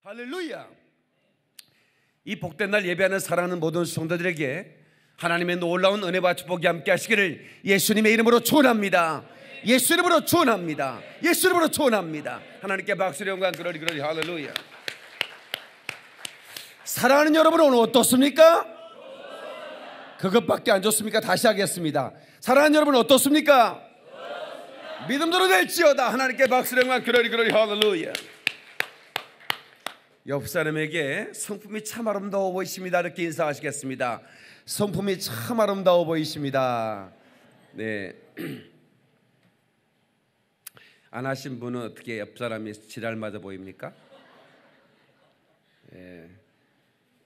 할렐루야. 이 복된 날 예배하는 사랑하는 모든 성도들에게 하나님의 놀라운 은혜와 축복이 함께 하시기를 예수님의 이름으로 축원합니다. 예수 이름으로 축원합니다. 예수 이름으로 축원합니다. 하나님께 박수로 영광 그러리 할렐루야. 사랑하는 여러분, 오늘 어떻습니까? 그것밖에 안 좋습니까? 다시 하겠습니다. 사랑하는 여러분, 어떻습니까? 믿음대로 될지어다. 하나님께 박수로 영광 그러리 할렐루야. 옆 사람에게 성품이 참 아름다워 보이십니다. 이렇게 인사하시겠습니다. 성품이 참 아름다워 보이십니다. 네. 안 하신 분은 어떻게 옆 사람이 지랄 맞아 보입니까? 네.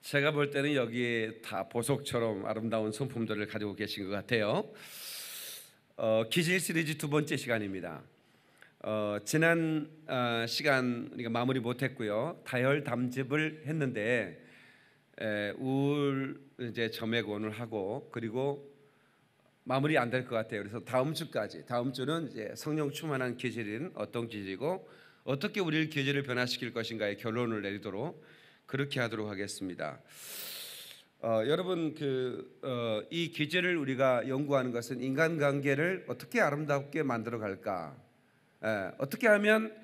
제가 볼 때는 여기에 다 보석처럼 아름다운 성품들을 가지고 계신 것 같아요. 기질 시리즈 두 번째 시간입니다. 지난 시간 우리가 마무리 못했고요. 다혈 담즙을 했는데 우울 이제 점액원을 하고 그리고 마무리 안 될 것 같아요. 그래서 다음 주까지, 다음 주는 이제 성령 충만한 기질은 어떤 기질이고 어떻게 우리를 기질을 변화시킬 것인가의 결론을 내리도록 그렇게 하도록 하겠습니다. 여러분 이 기질을 우리가 연구하는 것은 인간관계를 어떻게 아름답게 만들어 갈까? 어떻게 하면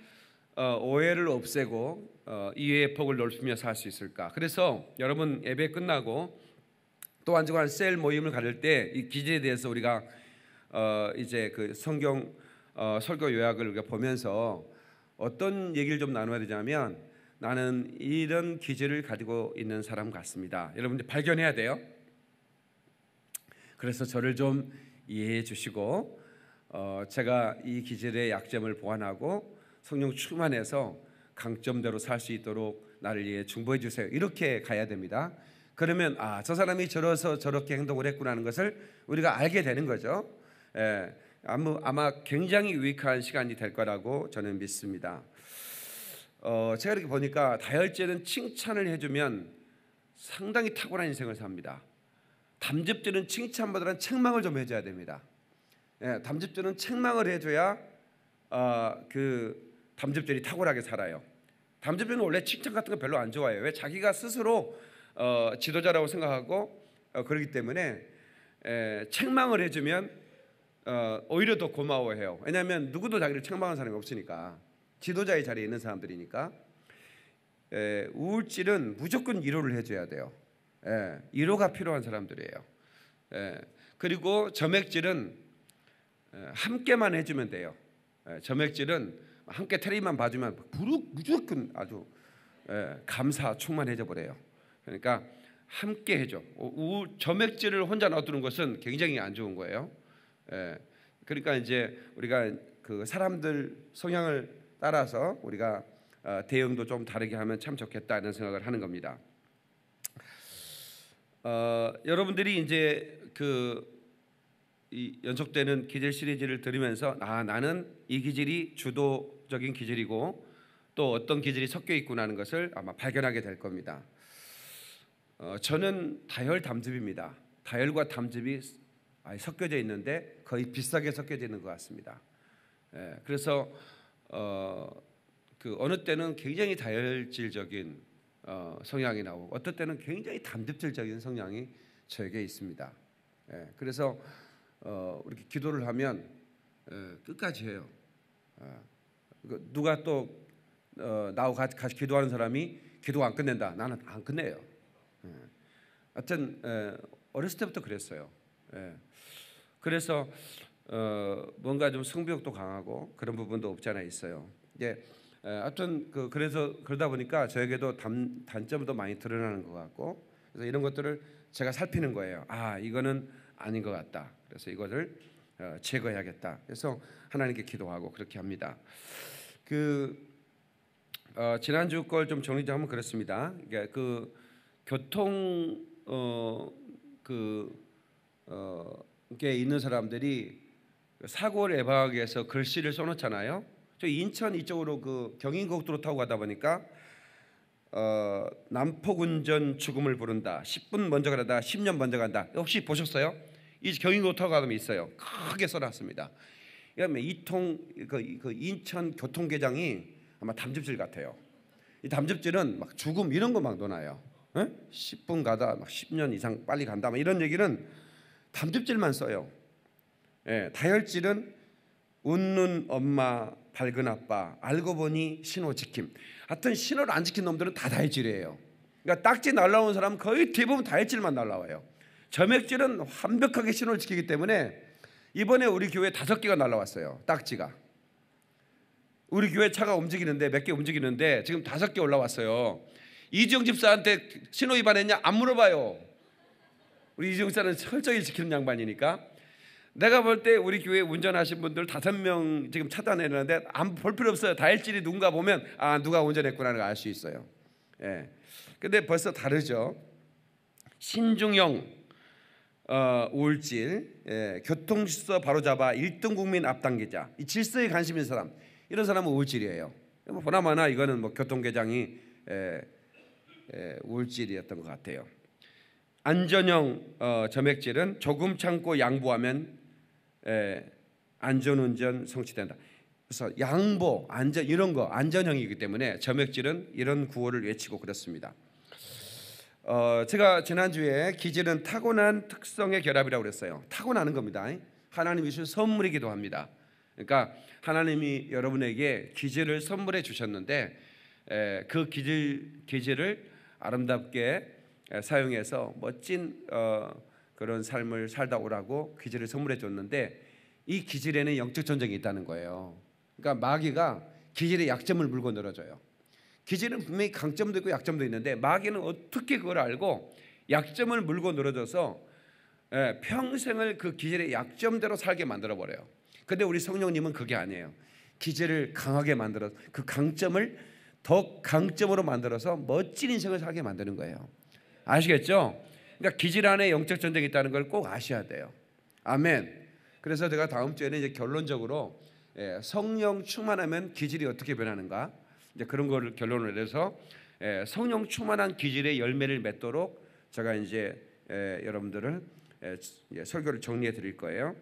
오해를 없애고 이해의 폭을 넓히며 살 수 있을까? 그래서 여러분 예배 끝나고 또 한 주간 셀 모임을 가질 때 이 기질에 대해서 우리가 이제 그 성경 설교 요약을 우리가 보면서 어떤 얘기를 좀 나눠야 되냐면 나는 이런 기질을 가지고 있는 사람 같습니다. 여러분들 발견해야 돼요. 그래서 저를 좀 이해해 주시고 제가 이 기질의 약점을 보완하고 성령 충만해서 강점대로 살 수 있도록 나를 위해 중보해 주세요. 이렇게 가야 됩니다. 그러면 저 사람이 저러서 저렇게 행동을 했구나 하는 것을 우리가 알게 되는 거죠. 아마 굉장히 유익한 시간이 될 거라고 저는 믿습니다. 제가 이렇게 보니까 다혈질은 칭찬을 해주면 상당히 탁월한 인생을 삽니다. 담즙질은 칭찬보다는 책망을 좀 해줘야 됩니다. 담즙질은 책망을 해줘야 그 담즙질이 탁월하게 살아요. 담즙질은 원래 칭찬 같은 거 별로 안 좋아해요. 왜? 자기가 스스로 지도자라고 생각하고 그렇기 때문에 책망을 해주면 오히려 더 고마워해요. 왜냐하면 누구도 자기를 책망하는 사람이 없으니까, 지도자의 자리에 있는 사람들이니까. 우울질은 무조건 위로를 해줘야 돼요. 위로가 필요한 사람들이에요. 그리고 점액질은 함께만 해주면 돼요. 점액질은 함께 테레비만 봐주면 무조건 아주 감사 충만해져 버려요. 그러니까 함께 해줘. 점액질을 혼자 놔두는 것은 굉장히 안 좋은 거예요. 그러니까 이제 우리가 그 사람들 성향을 따라서 우리가 대응도 좀 다르게 하면 참 좋겠다는 생각을 하는 겁니다. 여러분들이 이제 이 연속되는 기질 시리즈를 들으면서 나는 이 기질이 주도적인 기질이고 또 어떤 기질이 섞여 있구나 하는 것을 아마 발견하게 될 겁니다. 저는 다혈 담즙입니다. 다혈과 담즙이 섞여져 있는데 거의 비슷하게 섞여져 있는 것 같습니다. 그래서 어느 때는 굉장히 다혈질적인 성향이 나오고 어떨 때는 굉장히 담즙질적인 성향이 저에게 있습니다. 그래서 이렇게 기도를 하면 끝까지 해요. 누가 또 나하고 같이 기도하는 사람이 기도 안 끝낸다. 나는 안 끝내요. 하여튼 어렸을 때부터 그랬어요. 그래서 뭔가 좀 승부욕도 강하고 그런 부분도 없지 않아 있어요. 하여튼 그래서 그러다 보니까 저에게도 단점도 많이 드러나는 것 같고, 그래서 이런 것들을 제가 살피는 거예요. 이거는 아닌 것 같다. 그래서 이것을 제거해야겠다. 그래서 하나님께 기도하고 그렇게 합니다. 지난주 걸 좀 정리 좀 하면 그렇습니다. 교통 게 있는 사람들이 사고를 예방하기 위해서 글씨를 써놓잖아요. 저 인천 이쪽으로 경인고속도로 타고 가다 보니까 난폭운전 죽음을 부른다. 10분 먼저 가다 10년 먼저 간다. 혹시 보셨어요? 이 경인고속도로 타고 가면 있어요. 크게 써놨습니다. 인천 교통계장이 아마 담즙질 같아요. 이 담즙질은 막 죽음 이런 거 막 논아요. 10분 가다 막 10년 이상 빨리 간다 막 이런 얘기는 담즙질만 써요. 다혈질은 웃는 엄마 밝은 아빠 알고 보니 신호 지킴. 하여튼 신호를 안 지킨 놈들은 다 다혈질이에요. 그러니까 딱지 날라오는 사람은 거의 대부분 다혈질만 날라와요. 점액질은 완벽하게 신호를 지키기 때문에 이번에 우리 교회 5개가 날라왔어요. 딱지가. 우리 교회 차가 움직이는데 몇 개 움직이는데 지금 5개 올라왔어요. 이지영 집사한테 신호 위반했냐? 안 물어봐요. 우리 이지영 집사는 철저히 지키는 양반이니까. 내가 볼 때 우리 교회 운전하신 분들 5명 지금 차단해놨는데 안 볼 필요 없어요. 다혈질이 누군가 보면 누가 운전했구나를 알 수 있어요. 근데 벌써 다르죠. 신중형 우울질, 교통질서 바로잡아 1등 국민 앞당기자. 이 질서에 관심 있는 사람, 이런 사람은 우울질이에요. 보나마나 이거는 뭐 교통개장이 우울질이었던 것 같아요. 안전형 점액질은 조금 참고 양보하면 안전운전 성취된다. 그래서 양보, 안전 이런 거 안전형이기 때문에 점액질은 이런 구호를 외치고 그렇습니다. 제가 지난주에 기질은 타고난 특성의 결합이라고 그랬어요. 타고나는 겁니다. 하나님이 주신 선물이기도 합니다. 그러니까 하나님이 여러분에게 기질을 선물해 주셨는데 그 기질을 아름답게 사용해서 멋진 그런 삶을 살다 오라고 기질을 선물해 줬는데 이 기질에는 영적 전쟁이 있다는 거예요. 그러니까 마귀가 기질의 약점을 물고 늘어져요. 기질은 분명히 강점도 있고 약점도 있는데 마귀는 어떻게 그걸 알고 약점을 물고 늘어져서 평생을 그 기질의 약점대로 살게 만들어 버려요. 근데 우리 성령님은 그게 아니에요. 기질을 강하게 만들어 그 강점을 더 강점으로 만들어서 멋진 인생을 살게 만드는 거예요. 아시겠죠? 그러니까 기질 안에 영적 전쟁이 있다는 걸 꼭 아셔야 돼요. 아멘. 그래서 제가 다음 주에는 이제 결론적으로 성령 충만하면 기질이 어떻게 변하는가, 이제 그런 거를 결론을 내서 성령 충만한 기질의 열매를 맺도록 제가 이제 여러분들을 설교를 정리해 드릴 거예요.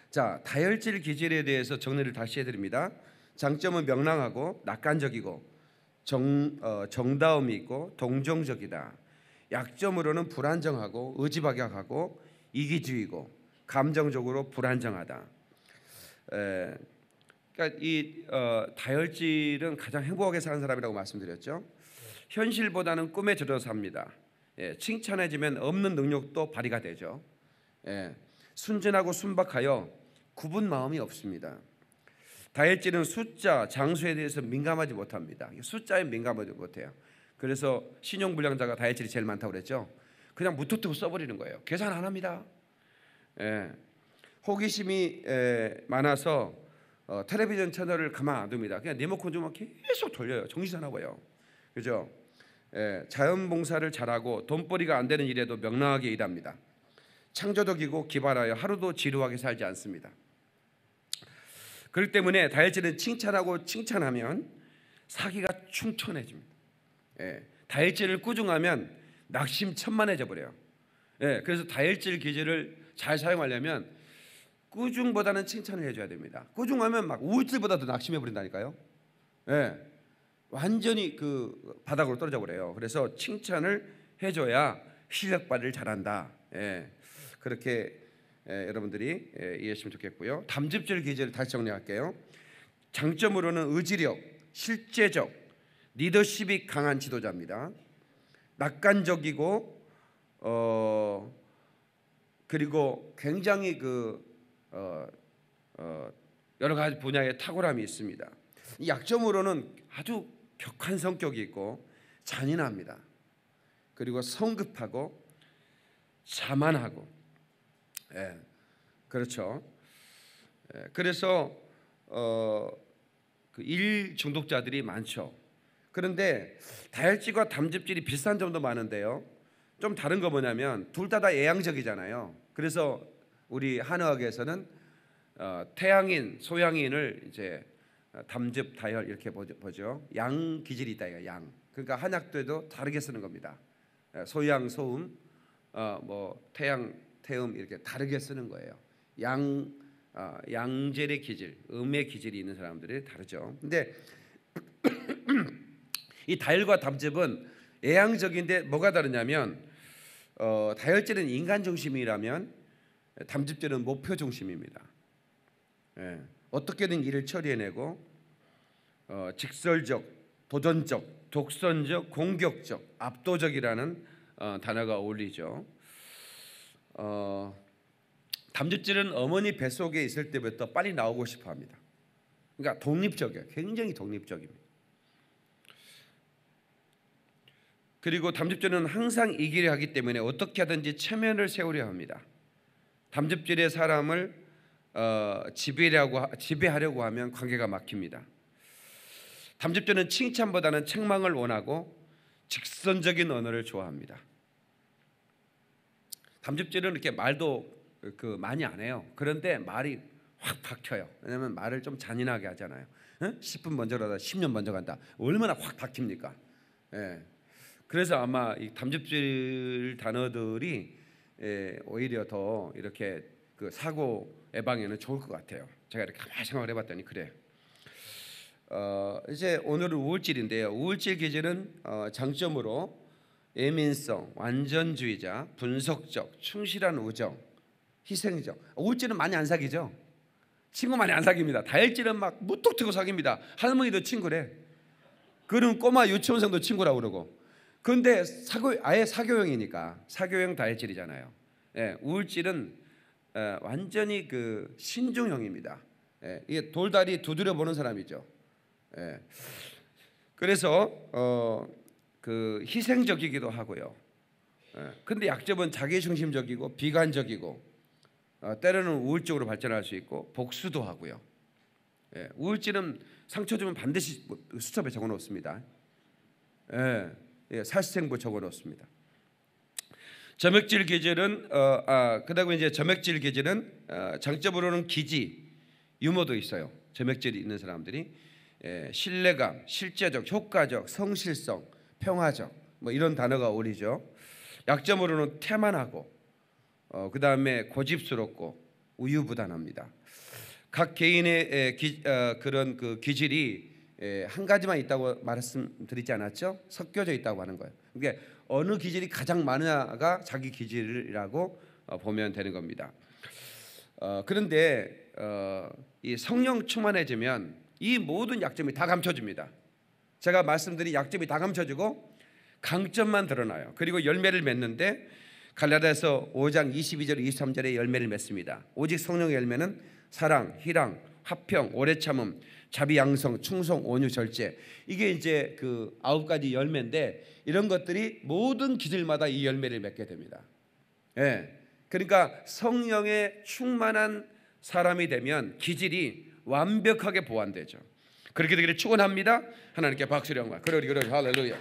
자, 다혈질 기질에 대해서 정리를 다시 해드립니다. 장점은 명랑하고 낙관적이고 정다움이 있고 동정적이다. 약점으로는 불안정하고 의지박약하고 이기주의고 감정적으로 불안정하다. 그러니까 이 다혈질은 가장 행복하게 사는 사람이라고 말씀드렸죠. 현실보다는 꿈에 들어 삽니다. 칭찬해지면 없는 능력도 발휘가 되죠. 순진하고 순박하여 굽은 마음이 없습니다. 다혈질은 숫자, 장수에 대해서 민감하지 못합니다. 숫자에 민감하지 못해요. 그래서 신용불량자가 다혈질이 제일 많다고 그랬죠. 그냥 무턱대고 써버리는 거예요. 계산 안 합니다. 호기심이 많아서 텔레비전 채널을 가만 안 둡니다. 그냥 리모컨 주면 계속 돌려요. 정신사나워요. 그죠? 자연봉사를 잘하고 돈벌이가 안 되는 일에도 명랑하게 일합니다. 창조적이고 기발하여 하루도 지루하게 살지 않습니다. 그렇기 때문에 다혈질은 칭찬하고 칭찬하면 사기가 충천해집니다. 다혈질을 꾸중하면 낙심천만해져 버려요. 그래서 다혈질 기질을 잘 사용하려면 꾸중보다는 칭찬을 해줘야 됩니다. 꾸중하면 막 우울질보다도 낙심해 버린다니까요. 완전히 그 바닥으로 떨어져 버려요. 그래서 칭찬을 해줘야 실력 발휘를 잘한다. 그렇게 여러분들이 이해하시면 좋겠고요. 담즙질 기질을 다시 정리할게요. 장점으로는 의지력, 실제적, 리더십이 강한 지도자입니다. 낙관적이고 그리고 굉장히 여러 가지 분야에 탁월함이 있습니다. 이 약점으로는 아주 격한 성격이 있고 잔인합니다. 그리고 성급하고 자만하고, 그렇죠. 그래서 일 중독자들이 많죠. 그런데 다혈질과 담즙질이 비슷한 점도 많은데요. 좀 다른 거 뭐냐면 둘 다 애양적이잖아요. 그래서 우리 한의학에서는 태양인, 소양인을 이제 담즙, 다혈 이렇게 보죠. 양 기질이 있다 이거 양. 그러니까 한약도에도 다르게 쓰는 겁니다. 소양, 소음, 뭐 태양, 태음 이렇게 다르게 쓰는 거예요. 양젤의 기질, 음의 기질이 있는 사람들이 다르죠. 근데 이 다혈과 담즙은 애양적인데 뭐가 다르냐면 다혈질은 인간 중심이라면 담즙질은 목표 중심입니다. 예, 어떻게든 일을 처리해내고 직설적, 도전적, 독선적, 공격적, 압도적이라는 단어가 어울리죠. 담즙질은 어머니 뱃속에 있을 때부터 빨리 나오고 싶어합니다. 그러니까 독립적이에요. 굉장히 독립적입니다. 그리고 담즙질은 항상 이기려 하기 때문에 어떻게 하든지 체면을 세우려 합니다. 담즙질의 사람을 지배하려고 하면 관계가 막힙니다. 담즙질은 칭찬보다는 책망을 원하고 직선적인 언어를 좋아합니다. 담즙질은 이렇게 말도 많이 안 해요. 그런데 말이 확 박혀요. 왜냐하면 말을 좀 잔인하게 하잖아요. 10분 먼저 가다 10년 먼저 간다. 얼마나 확 박힙니까? 예. 그래서 아마 이 담즙질 단어들이 오히려 더 이렇게 그 사고 예방에는 좋을 것 같아요. 제가 이렇게 가만히 생각을 해봤더니 그래요. 이제 오늘은 우울질인데요. 우울질 기질은 장점으로 예민성, 완전주의자, 분석적, 충실한 우정, 희생적. 우울질은 많이 안 사귀죠. 친구 많이 안 사깁니다. 다혈질은 막 무뚝뚝하고 사깁니다. 할머니도 친구래. 그런 꼬마 유치원생도 친구라고 그러고. 그런데 아예 사교형이니까 사교형 다혈질이잖아요. 예, 우울질은 완전히 그 신중형입니다. 예, 이게 돌다리 두드려 보는 사람이죠. 예, 그래서 그 희생적이기도 하고요. 근데 약점은 자기중심적이고 비관적이고 때로는 우울적으로 발전할 수 있고 복수도 하고요. 우울증은 상처 주면 반드시 수첩에 적어놓습니다. 살생부 적어놓습니다. 점액질 기질은 그다음에 이제 점액질 기질은 장점으로는 기지, 유머도 있어요. 점액질이 있는 사람들이 신뢰감, 실제적, 효과적, 성실성, 평화적 뭐 이런 단어가 어울리죠. 약점으로는 태만하고 그다음에 고집스럽고 우유부단합니다. 각 개인의 그런 그 기질이 한 가지만 있다고 말씀드리지 않았죠? 섞여져 있다고 하는 거예요. 그러니까 어느 기질이 가장 많으냐가 자기 기질이라고 보면 되는 겁니다. 그런데 이 성령 충만해지면 이 모든 약점이 다 감춰집니다. 제가 말씀드린 약점이 다 감춰지고 강점만 드러나요. 그리고 열매를 맺는데 갈라디아서 5장 22절 23절에 열매를 맺습니다. 오직 성령의 열매는 사랑, 희랑, 화평, 오래 참음, 자비, 양성, 충성, 온유, 절제. 이게 이제 그 9가지 열매인데 이런 것들이 모든 기질마다 이 열매를 맺게 됩니다. 그러니까 성령에 충만한 사람이 되면 기질이 완벽하게 보완되죠. 그렇게 되기를 축원합니다. 하나님께 박수를 영광. 그러리 할렐루야.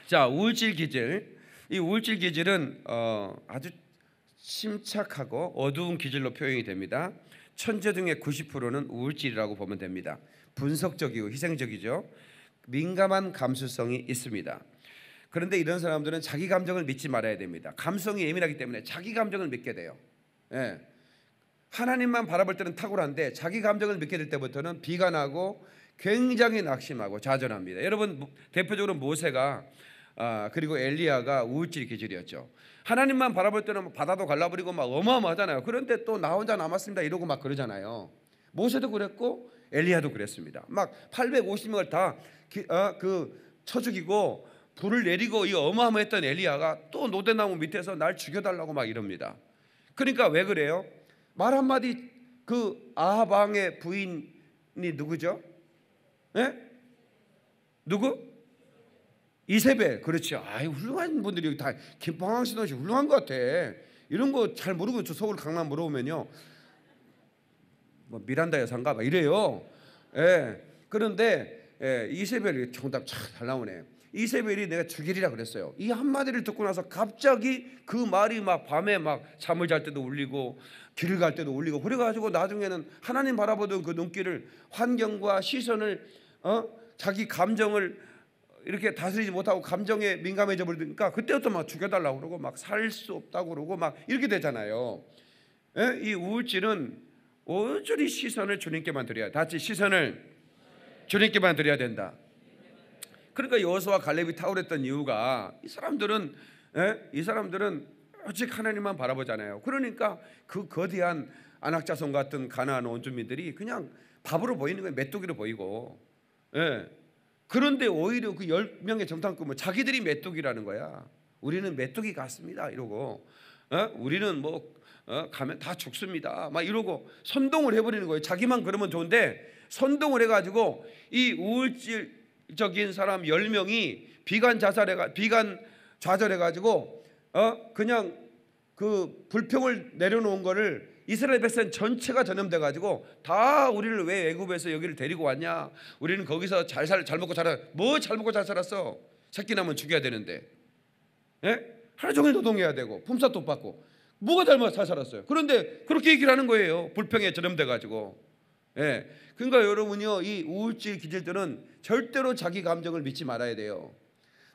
자, 우울질 기질. 이 우울질 기질은 아주 침착하고 어두운 기질로 표현이 됩니다. 천재 중에 90%는 우울질이라고 보면 됩니다. 분석적이고 희생적이죠. 민감한 감수성이 있습니다. 그런데 이런 사람들은 자기 감정을 믿지 말아야 됩니다. 감성이 예민하기 때문에 자기 감정을 믿게 돼요. 하나님만 바라볼 때는 탁월한데 자기 감정을 믿게 될 때부터는 비관하고 굉장히 낙심하고 좌절합니다. 여러분 대표적으로 모세가 그리고 엘리야가 우울질 기질이었죠. 하나님만 바라볼 때는 바다도 갈라버리고 막 어마어마하잖아요. 그런데 또 나 혼자 남았습니다 이러고 막 그러잖아요. 모세도 그랬고 엘리야도 그랬습니다. 막 850명을 다 쳐 죽이고 불을 내리고 이 어마어마했던 엘리야가 또 노대나무 밑에서 날 죽여달라고 막 이럽니다. 그러니까 왜 그래요? 말 한마디 그 아합 왕의 부인이 누구죠? 누구? 이세벨. 그렇죠. 훌륭한 분들이 다 김포항 신도시 훌륭한 것 같아. 이런 거 잘 모르고 저 서울 강남 물어보면요, 뭐 미란다 여사인가 막 이래요. 그런데 이세벨이 정답 잘 나오네. 이세벨이 내가 죽이리라 그랬어요. 이 한마디를 듣고 나서 갑자기 그 말이 막 밤에 막 잠을 잘 때도 울리고 길을 갈 때도 울리고 그래가지고 나중에는 하나님 바라보던 그 눈길을 환경과 시선을 자기 감정을 이렇게 다스리지 못하고 감정에 민감해져 버리니까 그때부터 막 죽여달라고 그러고 막 살 수 없다고 그러고 막 이렇게 되잖아요. 이 우울증은 온전히 시선을 주님께만 드려야. 같이 시선을 주님께만 드려야 된다. 그러니까 여호수아와 갈렙이 탁월했던 이유가 이 사람들은 오직 하나님만 바라보잖아요. 그러니까 그 거대한 안악자손 같은 가나안 원주민들이 그냥 밥으로 보이는 거예요. 메뚜기로 보이고. 그런데 오히려 그 10명의 정탐꾼은 자기들이 메뚜기라는 거야. 우리는 메뚜기 같습니다 이러고, 우리는 가면 다 죽습니다 막 이러고 선동을 해버리는 거예요. 자기만 그러면 좋은데 선동을 해가지고 이 우울질적인 사람 10명이 비관 좌절해가지고 그냥 그 불평을 내려놓은 거를 이스라엘 백성 전체가 전염돼가지고 다 우리를 왜 애굽에서 여기를 데리고 왔냐, 우리는 거기서 잘 먹고 잘 먹고 잘 살았어. 새끼 나면 죽여야 되는데, 하루 종일 노동해야 되고 품삯도 받고 뭐가 잘 살았어요. 그런데 그렇게 얘기를 하는 거예요. 불평에 전염돼가지고. 그러니까 여러분이요, 이 우울질 기질들은 절대로 자기 감정을 믿지 말아야 돼요.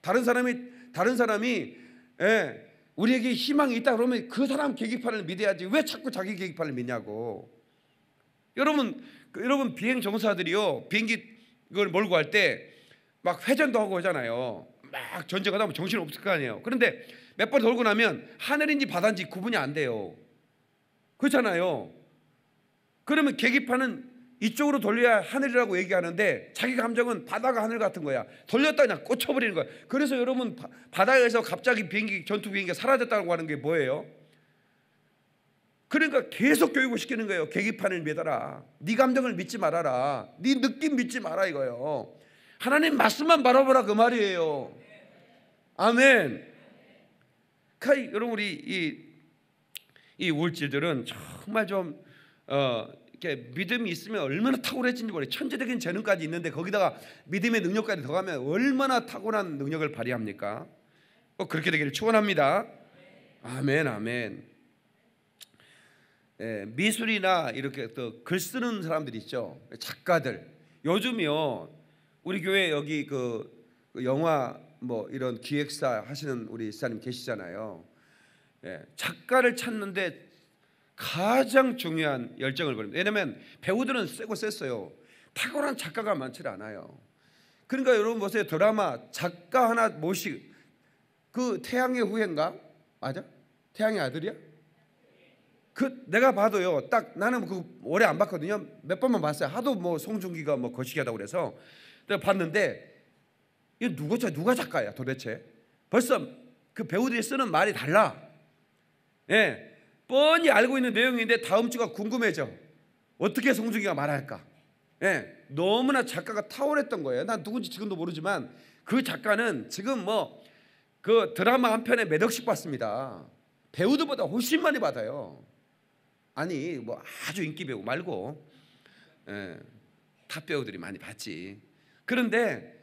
다른 사람이 우리에게 희망이 있다 그러면 그 사람 계기판을 믿어야지 왜 자꾸 자기 계기판을 믿냐고. 여러분 비행 정사들이요, 비행기 그걸 몰고 갈 때 막 회전도 하고 하잖아요. 막 전쟁하다 보면 정신 없을 거 아니에요. 그런데 몇 번 돌고 나면 하늘인지 바다인지 구분이 안 돼요. 그렇잖아요. 그러면 계기판은 이쪽으로 돌려야 하늘이라고 얘기하는데 자기 감정은 바다가 하늘 같은 거야. 돌렸다 그냥 꽂혀버리는 거야. 그래서 여러분 바다에서 갑자기 전투 비행기가 사라졌다고 하는 게 뭐예요? 그러니까 계속 교육을 시키는 거예요. 계기판을 믿어라. 네 감정을 믿지 말아라. 네 느낌 믿지 마라 이거예요. 하나님 말씀만 바라보라 그 말이에요. 아멘. 그러니까 여러분 우리 이 우울질들은 정말 좀 이렇게 믿음이 있으면 얼마나 탁월해진지 모르겠어요. 천재적인 재능까지 있는데 거기다가 믿음의 능력까지 더하면 얼마나 탁월한 능력을 발휘합니까? 그렇게 되기를 축원합니다. 아멘, 아멘. 미술이나 이렇게 또 글 쓰는 사람들 있죠. 작가들. 요즘이요, 우리 교회 여기 그 영화 이런 기획사 하시는 우리 집사님 계시잖아요. 작가를 찾는데 가장 중요한 열정을 보입니다. 왜냐하면 배우들은 세고 셌어요. 탁월한 작가가 많지 않아요. 그러니까 여러분 보세요. 드라마 작가 하나 그 태양의 후예인가? 맞아? 태양의 아들이야? 내가 봐도요, 딱 나는 오래 안 봤거든요. 몇 번만 봤어요. 하도 송중기가 거시기하다고 그래서 내가 봤는데 이거 누가 작가야 도대체? 벌써 그 배우들이 쓰는 말이 달라. 뻔히 알고 있는 내용인데 다음 주가 궁금해져. 어떻게 송중기가 말할까? 너무나 작가가 탁월했던 거예요. 난 누군지 지금도 모르지만 그 작가는 지금 그 드라마 한 편에 몇 억씩 받습니다. 배우들보다 훨씬 많이 받아요. 아니 아주 인기 배우 말고 탑 배우들이 많이 받지. 그런데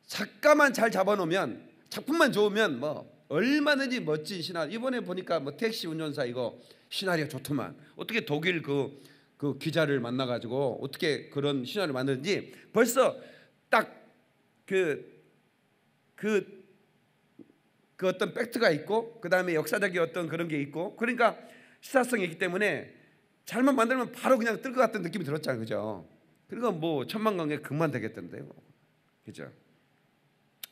작가만 잘 잡아놓으면, 작품만 좋으면 얼마든지 멋진 시나리오. 이번에 보니까 택시 운전사 이거 시나리오 좋더만. 어떻게 독일 그 기자를 만나가지고 어떻게 그런 시나리오 만드는지 벌써 딱 그 어떤 팩트가 있고 그 다음에 역사적인 어떤 그런 게 있고, 그러니까 시사성이 있기 때문에 잘만 만들면 바로 그냥 뜰 것 같은 느낌이 들었잖아요, 그죠? 그러니까 천만관계 금만 되겠던데요, 그죠?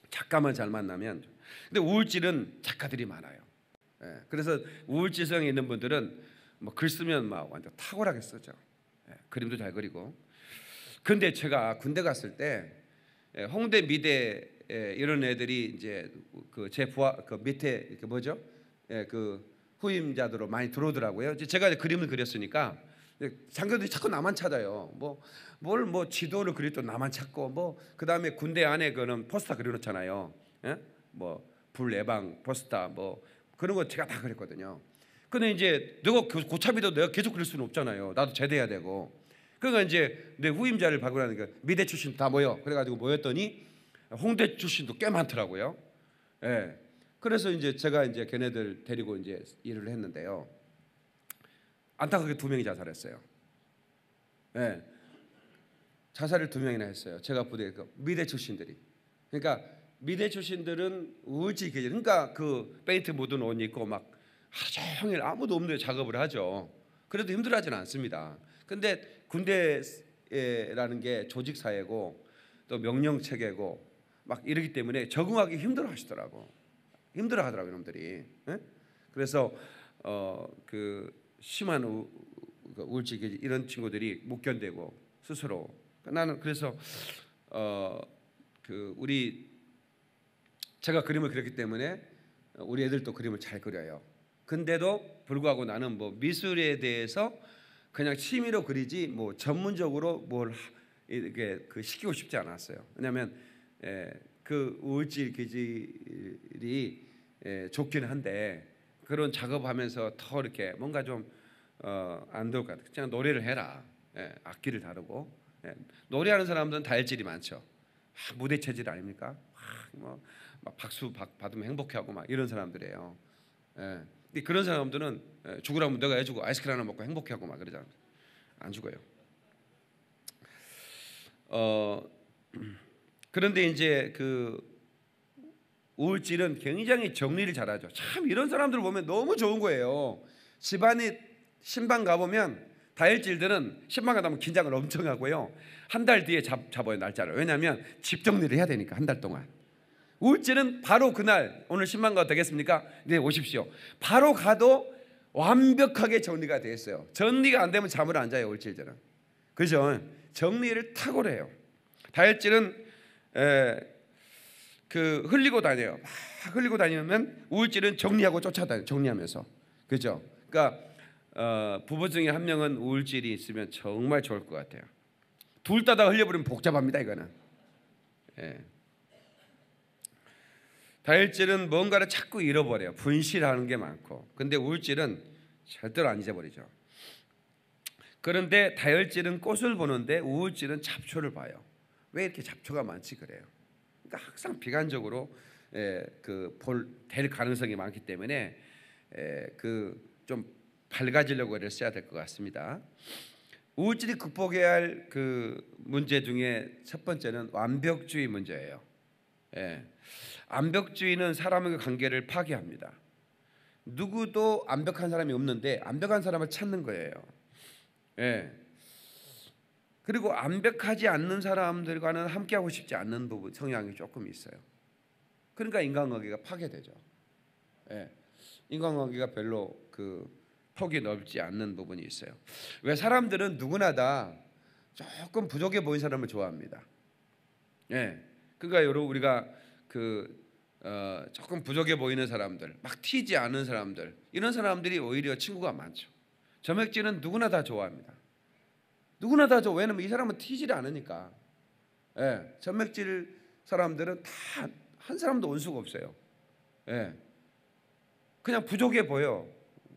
작가만 잘 만나면. 근데 우울질은 작가들이 많아요. 그래서 우울질성이 있는 분들은 글 쓰면 완전 탁월하게 쓰죠. 그림도 잘 그리고. 근데 제가 군대 갔을 때 홍대 미대 이런 애들이 이제 제 부하 밑에 이렇게 그 후임자들로 많이 들어오더라고요. 제가 그림을 그렸으니까 장교들이 자꾸 나만 찾아요. 지도를 그릴 때 나만 찾고 그 다음에 군대 안에 그는 포스터 그려놓잖아요. 불 예방 포스터 그런 거 제가 다 그렸거든요. 근데 이제 내가 고차비도 내가 계속 그릴 수는 없잖아요. 나도 제대해야 되고. 그러니까 이제 내 후임자를 발굴하니까 미대 출신 다 모여. 그래가지고 모였더니 홍대 출신도 꽤 많더라고요. 그래서 이제 제가 이제 걔네들 데리고 이제 일을 했는데요. 안타깝게 2명이 자살했어요. 자살을 2명이나 했어요. 제가 부대 미대 출신들이. 그러니까 미대 출신들은 우울증 계절. 그러니까 그 페인트 묻은 옷 입고 막 하루 종일 아무도 없는 데 작업을 하죠. 그래도 힘들어하지는 않습니다. 근데 군대라는 게 조직 사회고 또 명령 체계고 막 이러기 때문에 적응하기 힘들어하시더라고. 힘들어하더라고 이놈들이. 예? 그래서 그 심한 우울증 이런 친구들이 못 견디고 스스로. 나는 그래서 제가 그림을 그렸기 때문에 우리 애들도 그림을 잘 그려요. 근데도 불구하고 나는 뭐 미술에 대해서 그냥 취미로 그리지 뭐 전문적으로 뭘 이렇게 시키고 싶지 않았어요. 왜냐하면 그 우울질 기질이 좋긴 한데 그런 작업하면서 더 이렇게 뭔가 좀 안 좋을 것 같아요. 그냥 노래를 해라. 악기를 다루고 노래하는 사람들은 다혈질이 많죠. 무대 체질 아닙니까? 막 박수 받으면 행복해하고 막 이런 사람들이에요. 근데 그런 사람들은 죽으라면 내가 해주고 아이스크림 하나 먹고 행복해하고 막 그러잖아요. 안 죽어요. 그런데 이제 그 우울질은 굉장히 정리를 잘하죠. 참 이런 사람들 보면 너무 좋은 거예요. 집안이 신방 가보면 다혈질들은 신방 가면 긴장을 엄청 하고요. 한 달 뒤에 잡아요 날짜를. 왜냐하면 집 정리를 해야 되니까 한 달 동안. 우울질은 바로 그날 오늘 신방 가도 되겠습니까? 네 오십시오. 바로 가도 완벽하게 정리가 되어 있어요. 정리가 안 되면 잠을 안 자요 우울질들은. 그죠? 정리를 탁월해요. 다혈질은 흘리고 다녀요. 막 흘리고 다니면 우울질은 정리하고 쫓아다녀요. 정리하면서. 그죠? 그러니까 부부 중에 한 명은 우울질이 있으면 정말 좋을 것 같아요. 둘 다 흘려버리면 복잡합니다. 이거는. 다혈질은 뭔가를 자꾸 잃어버려요. 분실하는 게 많고. 근데 우울질은 절대로 안 잊어버리죠. 그런데 다혈질은 꽃을 보는데 우울질은 잡초를 봐요. 왜 이렇게 잡초가 많지 그래요. 그러니까 항상 비관적으로 될 가능성이 많기 때문에 좀 밝아지려고 애를 써야 될 것 같습니다. 우울질이 극복해야 할 문제 중에 첫 번째는 완벽주의 문제예요. 완벽주의는 사람의 관계를 파괴합니다. 누구도 완벽한 사람이 없는데 완벽한 사람을 찾는 거예요. 그리고 완벽하지 않는 사람들과는 함께하고 싶지 않는 부분 성향이 조금 있어요. 그러니까 인간관계가 파괴되죠. 인간관계가 별로 폭이 넓지 않는 부분이 있어요. 왜 사람들은 누구나 다 조금 부족해 보이는 사람을 좋아합니다. 그러니까 여러분 우리가 조금 부족해 보이는 사람들, 막 튀지 않은 사람들 이런 사람들이 오히려 친구가 많죠. 점액질은 누구나 다 좋아합니다. 누구나 다 좋아. 왜냐면 이 사람은 튀지를 않으니까. 점액질 사람들은 다 한 사람도 원수가 없어요. 그냥 부족해 보여.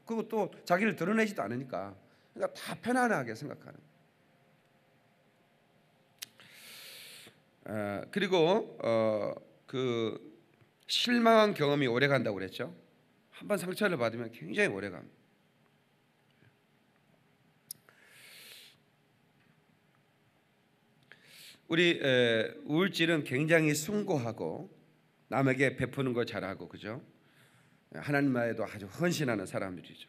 그리고 또 자기를 드러내지도 않으니까. 그러니까 다 편안하게 생각하는. 그리고 실망한 경험이 오래 간다고 그랬죠. 한번 상처를 받으면 굉장히 오래 갑니다. 우리 우울질은 굉장히 숭고하고 남에게 베푸는 걸 잘하고 그죠? 하나님만에도 아주 헌신하는 사람들이죠.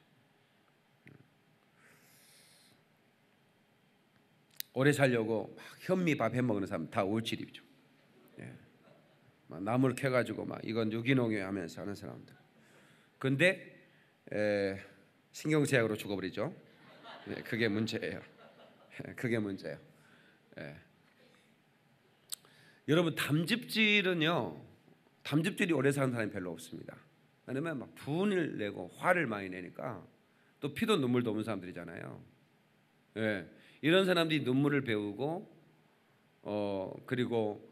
오래 살려고 막 현미밥 해먹는 사람 다 우울질이죠. 막 나무를 캐가지고 막 이건 유기농이에요 하면서 하는 사람들. 근데 신경쇠약으로 죽어버리죠. 그게 문제예요. 그게 문제예요. 여러분 담즙질이 오래 사는 사람이 별로 없습니다. 왜냐면 막 분을 내고 화를 많이 내니까 또 피도 눈물도 없는 사람들이잖아요. 이런 사람들이 눈물을 배우고 그리고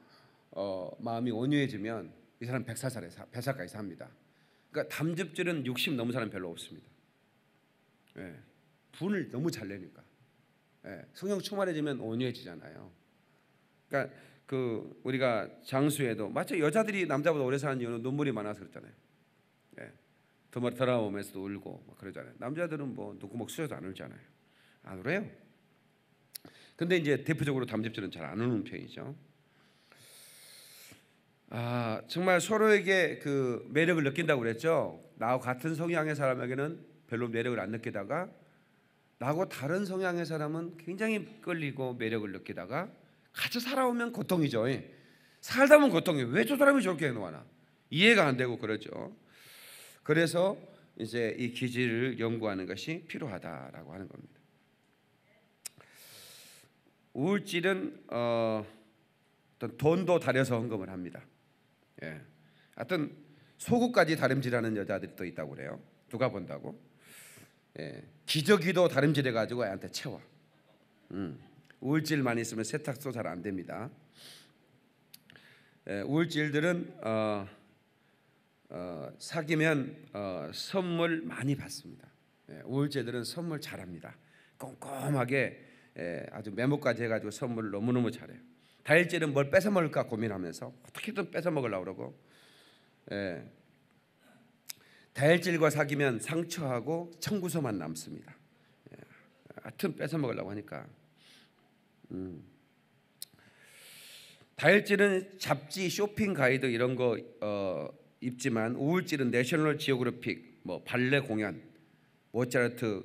마음이 온유해지면 이 사람 100살까지 삽니다. 그러니까 담즙질은 60 넘은 사람 별로 없습니다. 분을 너무 잘 내니까. 성령 충만해지면 온유해지잖아요. 그러니까 우리가 장수에도 마치 여자들이 남자보다 오래 사는 이유는 눈물이 많아서 그렇잖아요. 돌아오면서도 울고 막 그러잖아요. 남자들은 뭐 누구 목 쓰여도 안 울잖아요. 안 울어요. 근데 이제 대표적으로 담즙질은 잘 안 우는 편이죠. 정말 서로에게 매력을 느낀다고 그랬죠. 나와 같은 성향의 사람에게는 별로 매력을 안 느끼다가 나하고 다른 성향의 사람은 굉장히 끌리고 매력을 느끼다가 같이 살아오면 고통이죠. 살다 보면 고통이에요. 왜 저 사람이 저렇게 행동하나 이해가 안 되고 그러죠. 그래서 이제 이 기질을 연구하는 것이 필요하다라고 하는 겁니다. 우울질은 어떤 돈도 다려서 헌금을 합니다. 예. 하여튼 소구까지 다림질하는 여자들이 또 있다고 그래요. 누가 본다고? 예. 기저귀도 다림질해 가지고 애한테 채워. 우울질만 있으면 세탁도 잘 안 됩니다. 예. 우울질들은 사귀면 선물 많이 받습니다. 예. 우울질들은 선물 잘합니다. 꼼꼼하게 아주 메모까지 해가지고 선물을 너무너무 잘해요. 다혈질은 뭘 뺏어 먹을까 고민하면서 어떻게든 뺏어 먹으려고 그러고, 다혈질과 사귀면 상처하고 청구서만 남습니다. 하여튼 뺏어 먹으려고 하니까. 다혈질은 잡지, 쇼핑 가이드 이런 거 입지만 우울질은 내셔널 지오그래픽, 뭐 발레 공연, 모차르트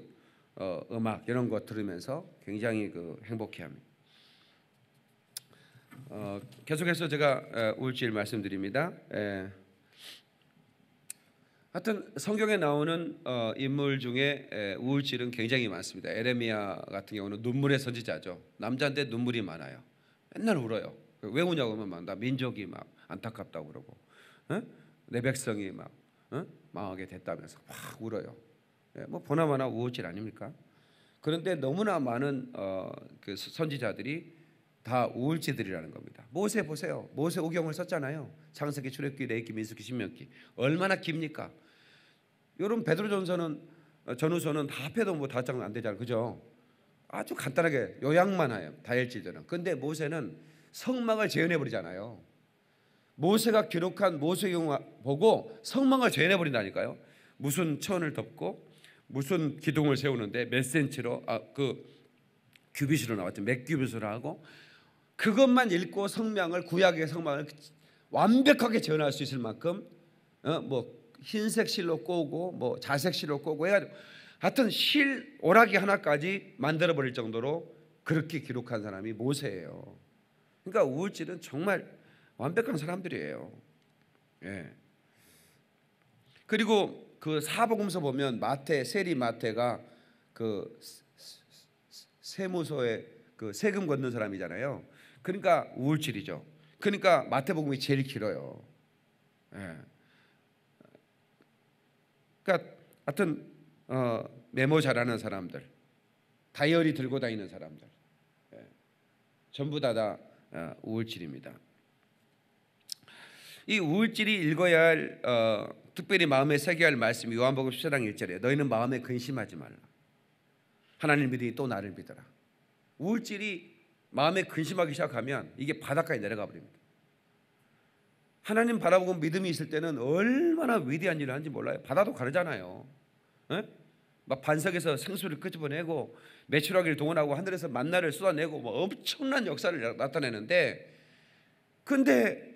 음악 이런 거 들으면서 굉장히 행복해합니다. 계속해서 제가 우울질 말씀드립니다. 하여튼 성경에 나오는 인물 중에 우울질은 굉장히 많습니다. 에레미야 같은 경우는 눈물의 선지자죠. 남자인데 눈물이 많아요. 맨날 울어요. 왜 우냐고 하면 나 민족이 막 안타깝다고 그러고, 내 백성이 막 망하게 됐다면서 막 울어요. 뭐 보나마나 우울질 아닙니까? 그런데 너무나 많은 그 선지자들이 다 우울지들이라는 겁니다. 모세 보세요. 모세 오경을 썼잖아요. 창세기, 출애굽기, 레위기, 민수기, 신명기. 얼마나 깁니까? 이런 베드로전서는 전후서는 다 합해도 뭐 다 안 되잖아요. 그죠? 아주 간단하게 요약만 해요. 다혈질들은. 근데 모세는 성막을 재현해 버리잖아요. 모세가 기록한 모세경을 보고 성막을 재현해 버린다니까요. 무슨 천을 덮고 무슨 기둥을 세우는데 몇 센치로 그 규빗으로 나왔죠. 몇 규빗으로 하고 그것만 읽고 성막을 구약의 성막을 완벽하게 재현할 수 있을 만큼 뭐 흰색 실로 꼬고 뭐 자색 실로 꼬고 해가지고 하여튼 실 오라기 하나까지 만들어 버릴 정도로 그렇게 기록한 사람이 모세예요. 그러니까 우울질은 정말 완벽한 사람들이에요. 예. 그리고 그 사복음서 보면 마태, 세리 마태가 그 세무서에 그 세금 걷는 사람이잖아요. 그러니까 우울질이죠. 그러니까 마태복음이 제일 길어요. 예. 그러니까 하여튼 메모 잘하는 사람들, 다이어리 들고 다니는 사람들, 전부 다 우울질입니다. 이 우울질이 읽어야 할 특별히 마음에 새겨야 할 말씀이 요한복음 14장 1절에 너희는 마음에 근심하지 말라. 하나님을 믿으니 또 나를 믿어라. 우울질이 마음에 근심하기 시작하면 이게 바닷가에 내려가 버립니다. 하나님 바라보고 믿음이 있을 때는 얼마나 위대한 일을 하는지 몰라요. 바다도 가르잖아요. 막 반석에서 생수를 끄집어내고 메추라기를 동원하고 하늘에서 만나를 쏟아내고 뭐 엄청난 역사를 나타내는데, 근데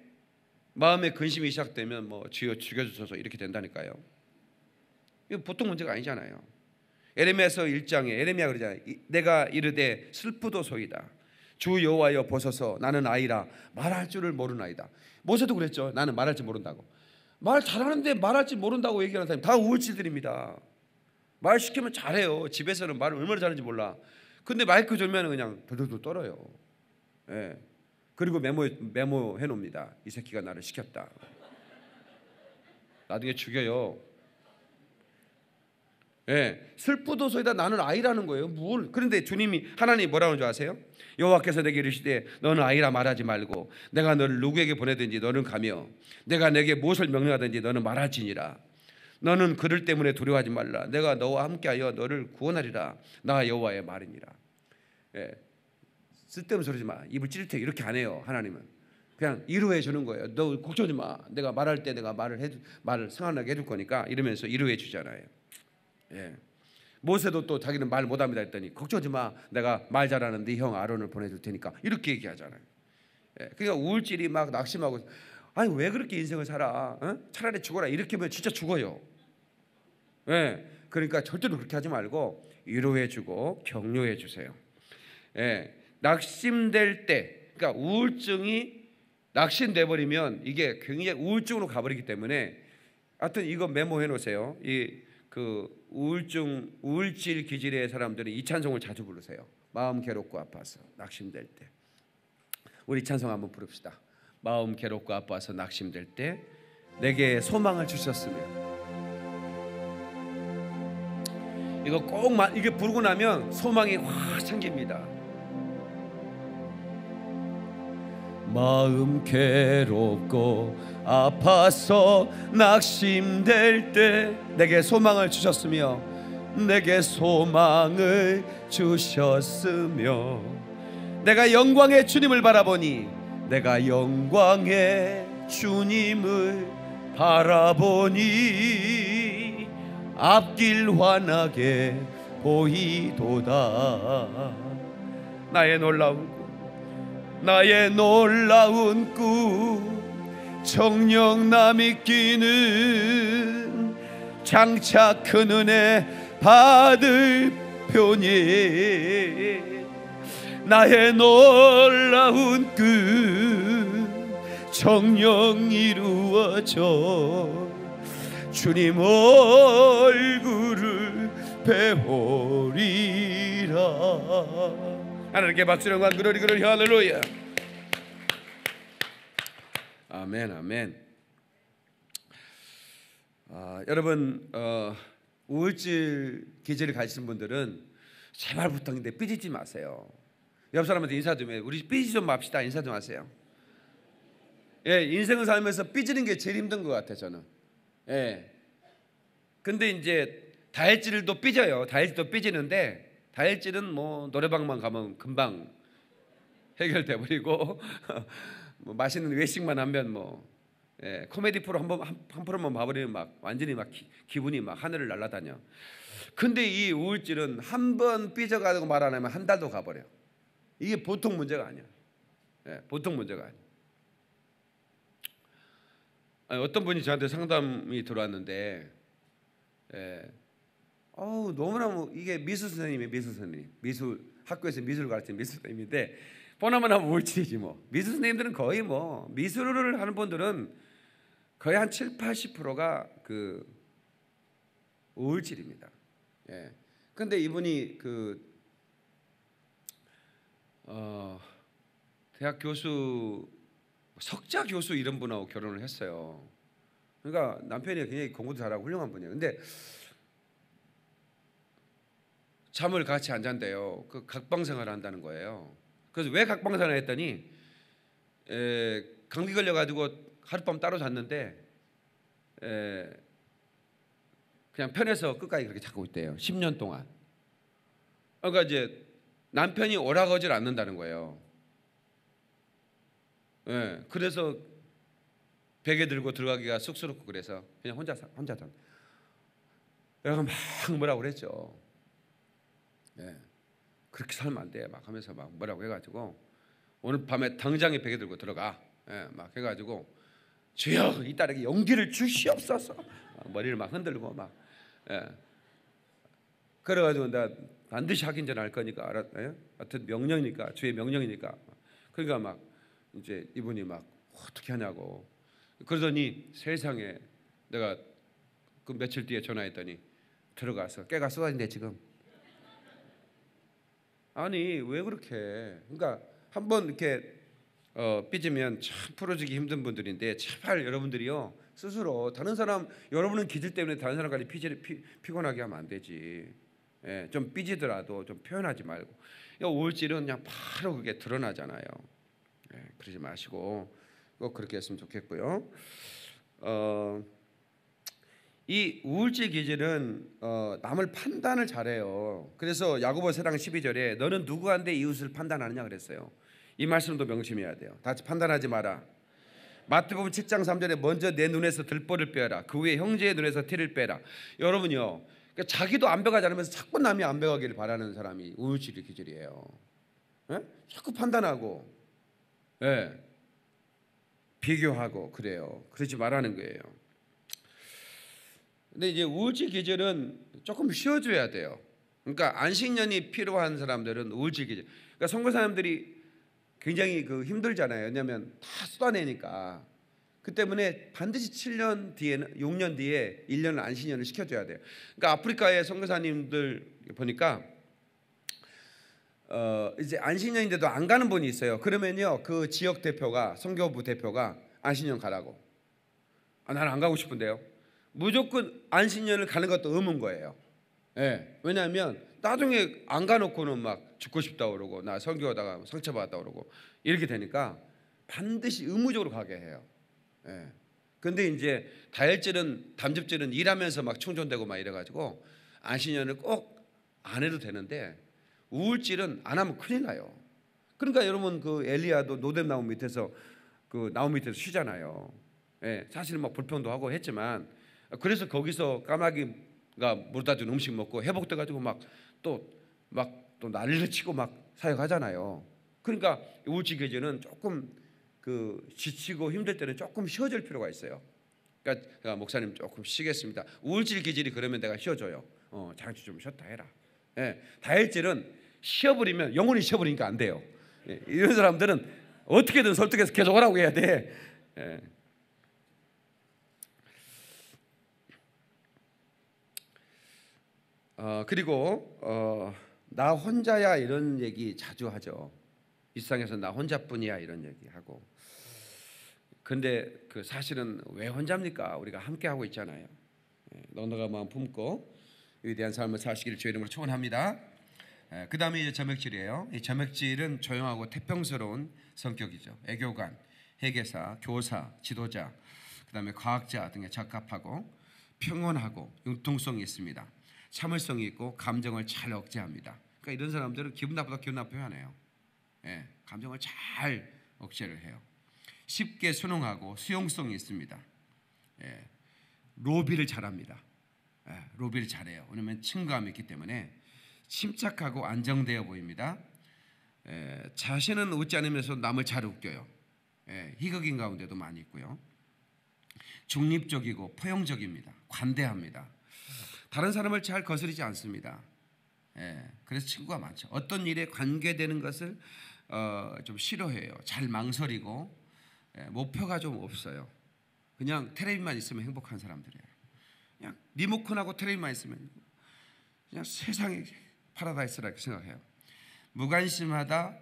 마음에 근심이 시작되면 뭐 주여 죽여주소서 이렇게 된다니까요. 이거 보통 문제가 아니잖아요. 에레미야서 1장에 에레미야 그러잖아요. 내가 이르되 슬프도소이다. 주 여호와여 보소서 나는 아이라 말할 줄을 모르나이다. 모세도 그랬죠. 나는 말할 줄 모른다고. 말 잘하는데 말할 줄 모른다고 얘기하는 사람이 다 우울질들입니다. 말 시키면 잘해요. 집에서는 말을 얼마나 잘하는지 몰라. 근데 마이크 졸면 그냥 돌돌돌 떨어요. 예. 그리고 메모해 놓습니다. 이 새끼가 나를 시켰다. 나중에 죽여요. 예, 슬프도소이다. 나는 아이라는 거예요. 뭘? 그런데 주님이 하나님 뭐라는 줄 아세요? 여호와께서 내게 이르시되 너는 아이라 말하지 말고 내가 너를 누구에게 보내든지 너는 가며 내가 내게 무엇을 명령하든지 너는 말할지니라. 너는 그들 때문에 두려워하지 말라. 내가 너와 함께하여 너를 구원하리라. 나 여호와의 말이니라. 예, 쓸데없는 소리지 마. 입을 찌를 테 이렇게 안 해요. 하나님은 그냥 위로해 주는 거예요. 너 걱정하지 마. 내가 말할 때 내가 말을 성안하게 해줄 거니까 이러면서 위로해 주잖아요. 예. 모세도 또 자기는 말 못합니다 했더니 걱정하지 마. 내가 말 잘하는 네 형 아론을 보내줄 테니까 이렇게 얘기하잖아요. 예. 그러니까 우울질이 막 낙심하고 아니 왜 그렇게 인생을 살아? 차라리 죽어라. 이렇게 하면 진짜 죽어요. 예. 그러니까 절대로 그렇게 하지 말고 위로해 주고 격려해 주세요. 예. 낙심될 때 그러니까 우울증이 낙심돼 버리면 이게 굉장히 우울증으로 가버리기 때문에, 하여튼 이거 메모해 놓으세요. 우울질 기질의 사람들은 이 찬송을 자주 부르세요. 마음 괴롭고 아파서 낙심될 때. 우리 찬송 한번 부릅시다. 마음 괴롭고 아파서 낙심될 때 내게 소망을 주셨으며. 이거 꼭 이게 부르고 나면 소망이 확 생깁니다. 마음 괴롭고 아파서 낙심될 때 내게 소망을 주셨으며, 내게 소망을 주셨으며, 내가 영광의 주님을 바라보니, 내가 영광의 주님을 바라보니 앞길 환하게 보이도다. 나의 놀라운 꿈 정녕 남이 끼는 장차 큰 은혜 받을 표니, 나의 놀라운 꿈 정녕 이루어져 주님 얼굴을 배우리라. 하나님께 박수를 한 그러리 할렐루야. 아멘 아멘. 여러분, 우울질 기질을 가지신 분들은 제발 부탁인데 삐지지 마세요. 옆 사람한테 인사 좀 해요. 우리 삐지지 좀 맙시다. 인사 좀 하세요. 예, 인생을 살면서 삐지는 게 제일 힘든 것 같아요, 저는. 예. 근데 이제 다혈질도 삐져요. 다혈질도 삐지는데, 다혈질은 뭐 노래방만 가면 금방 해결돼 버리고 뭐 맛있는 외식만 하면 뭐, 예, 코미디 프로 한 프로만 봐버리면 막 완전히 막 기분이 막 하늘을 날아다녀. 근데 이 우울질은 한 번 삐져가지고 말 안 하면 한 달도 가버려. 이게 보통 문제가 아니야. 예, 보통 문제가 아니야. 어떤 분이 저한테 상담이 들어왔는데, 예, 너무나 이게 미술 선생님이에요. 미술 학교에서 미술 가르치는 미술 선생님인데 뻔하면 우울질이지 뭐. 미술 선생님들은 거의 뭐 미술을 하는 분들은 거의 한 70-80%가 그 우울질입니다. 예. 근데 이분이 대학 교수, 석자 교수 이런 분하고 결혼을 했어요. 그러니까 남편이 굉장히 공부도 잘하고 훌륭한 분이에요. 근데 잠을 같이 안 잔대요. 그 각방생활을 한다는 거예요. 그래서 왜 각방생활을 했더니, 감기 걸려가지고 하룻밤 따로 잤는데 그냥 편해서 끝까지 그렇게 자고 있대요. 10년 동안. 그러니까 이제 남편이 오라가질 않는다는 거예요. 예, 그래서 베개 들고 들어가기가 쑥스럽고 그래서 그냥 혼자 잔. 여러분 막 뭐라고 그랬죠. 예, 그렇게 살면 안 돼. 막 하면서 막 뭐라고 해가지고 오늘 밤에 당장에 베개 들고 들어가. 예, 막 해가지고 주여 이 딸에게 용기를 주시옵소서. 머리를 막 흔들고 막. 예. 그래가지고 나 반드시 하긴 전할 거니까 예? 하여튼 명령이니까, 주의 명령이니까. 그러니까 막 이제 이분이 막 어떻게 하냐고 그러더니, 세상에 내가 그 며칠 뒤에 전화했더니 들어가서 깨가 쏟아진대 지금. 아니 왜 그렇게? 그러니까 한번 이렇게 삐지면 참 풀어주기 힘든 분들인데, 제발 여러분들이요 스스로 다른 사람, 여러분은 기질 때문에 다른 사람까지 피곤하게 하면 안 되지. 예, 좀 삐지더라도 좀 표현하지 말고. 우울질은 그냥 바로 그게 드러나잖아요. 예, 그러지 마시고 꼭 그렇게 했으면 좋겠고요. 이 우울질 기질은 남을 판단을 잘해요. 그래서 야고보 4장 12절에 너는 누구한테 이웃을 판단하느냐 그랬어요. 이 말씀도 명심해야 돼요. 다 같이 판단하지 마라. 마태복음 7장 3절에 먼저 내 눈에서 들보를 빼라. 그 후에 형제의 눈에서 티를 빼라. 여러분요, 그러니까 자기도 안배가지 않으면서 자꾸 남이 안배가기를 바라는 사람이 우울질 기질이에요. 예? 자꾸 판단하고, 예, 비교하고 그래요. 그러지 말라는 거예요. 근데 이제 우울질 기질은 조금 쉬어줘야 돼요. 그러니까 안식년이 필요한 사람들은 우울질 기질. 그러니까 선교사님들이 굉장히 그 힘들잖아요. 왜냐하면 다 쏟아내니까. 그 때문에 반드시 7년 뒤에는 6년 뒤에 1년을 안식년을 시켜줘야 돼요. 그러니까 아프리카의 선교사님들 보니까 이제 안식년인데도 안 가는 분이 있어요. 그러면요 그 지역 대표가 선교부 대표가 안식년 가라고. 나는 안 가고 싶은데요. 무조건 안식년을 가는 것도 의무인 거예요. 예. 왜냐하면 나중에 안 가놓고는 막 죽고 싶다 그러고 나 선교하다가 상처받았다 그러고 이렇게 되니까 반드시 의무적으로 가게 해요. 예. 근데 이제 다혈질은 담즙질은 일하면서 막 충전되고 막 이래가지고 안식년을 꼭 안 해도 되는데 우울질은 안 하면 큰일 나요. 그러니까 여러분 그 엘리야도 노뎀 나무 밑에서 그 나무 밑에서 쉬잖아요. 예. 사실은 막 불평도 하고 했지만 그래서 거기서 까마귀가 물다 준 음식 먹고 회복돼 가지고 막 또 난리를 치고 막 사역하잖아요. 그러니까 우울질 계절은 조금 그 지치고 힘들 때는 조금 쉬어줄 필요가 있어요. 그러니까 목사님 조금 쉬겠습니다. 우울질 기질이 그러면 내가 쉬어줘요. 잠시 좀 쉬었다 해라. 예, 다혈질은 쉬어버리면 영혼이 쉬어버리니까 안 돼요. 예, 이런 사람들은 어떻게든 설득해서 계속 하라고 해야 돼. 예. 그리고 나 혼자야 이런 얘기 자주 하죠. 이 세상에서 나 혼자뿐이야 이런 얘기하고. 근데 그 사실은 왜 혼자입니까? 우리가 함께 하고 있잖아요. 넉넉한 마음 품고 위대한 삶을 사시기를 주의 이름으로 축원합니다. 그 다음에 이제 점액질이에요. 이 점액질은 조용하고 태평스러운 성격이죠. 애교관, 회계사, 교사, 지도자, 그 다음에 과학자 등에 적합하고 평온하고 융통성이 있습니다. 참을성이 있고 감정을 잘 억제합니다. 그러니까 이런 사람들은 기분 나쁘다 기분 나쁘게 하네요. 예, 감정을 잘 억제를 해요. 쉽게 순응하고 수용성이 있습니다. 예, 로비를 잘합니다. 로비를 잘해요. 왜냐하면 친감이 있기 때문에 침착하고 안정되어 보입니다. 자신은 웃지 않으면서 남을 잘 웃겨요. 희극인 가운데도 많이 있고요. 중립적이고 포용적입니다. 관대합니다. 다른 사람을 잘 거스르지 않습니다. 그래서 친구가 많죠. 어떤 일에 관계되는 것을 좀 싫어해요. 잘 망설이고 목표가 좀 없어요. 그냥 텔레비만 있으면 행복한 사람들이에요. 그냥 리모컨하고 텔레비만 있으면 그냥 세상이 파라다이스라 이렇게 생각해요. 무관심하다,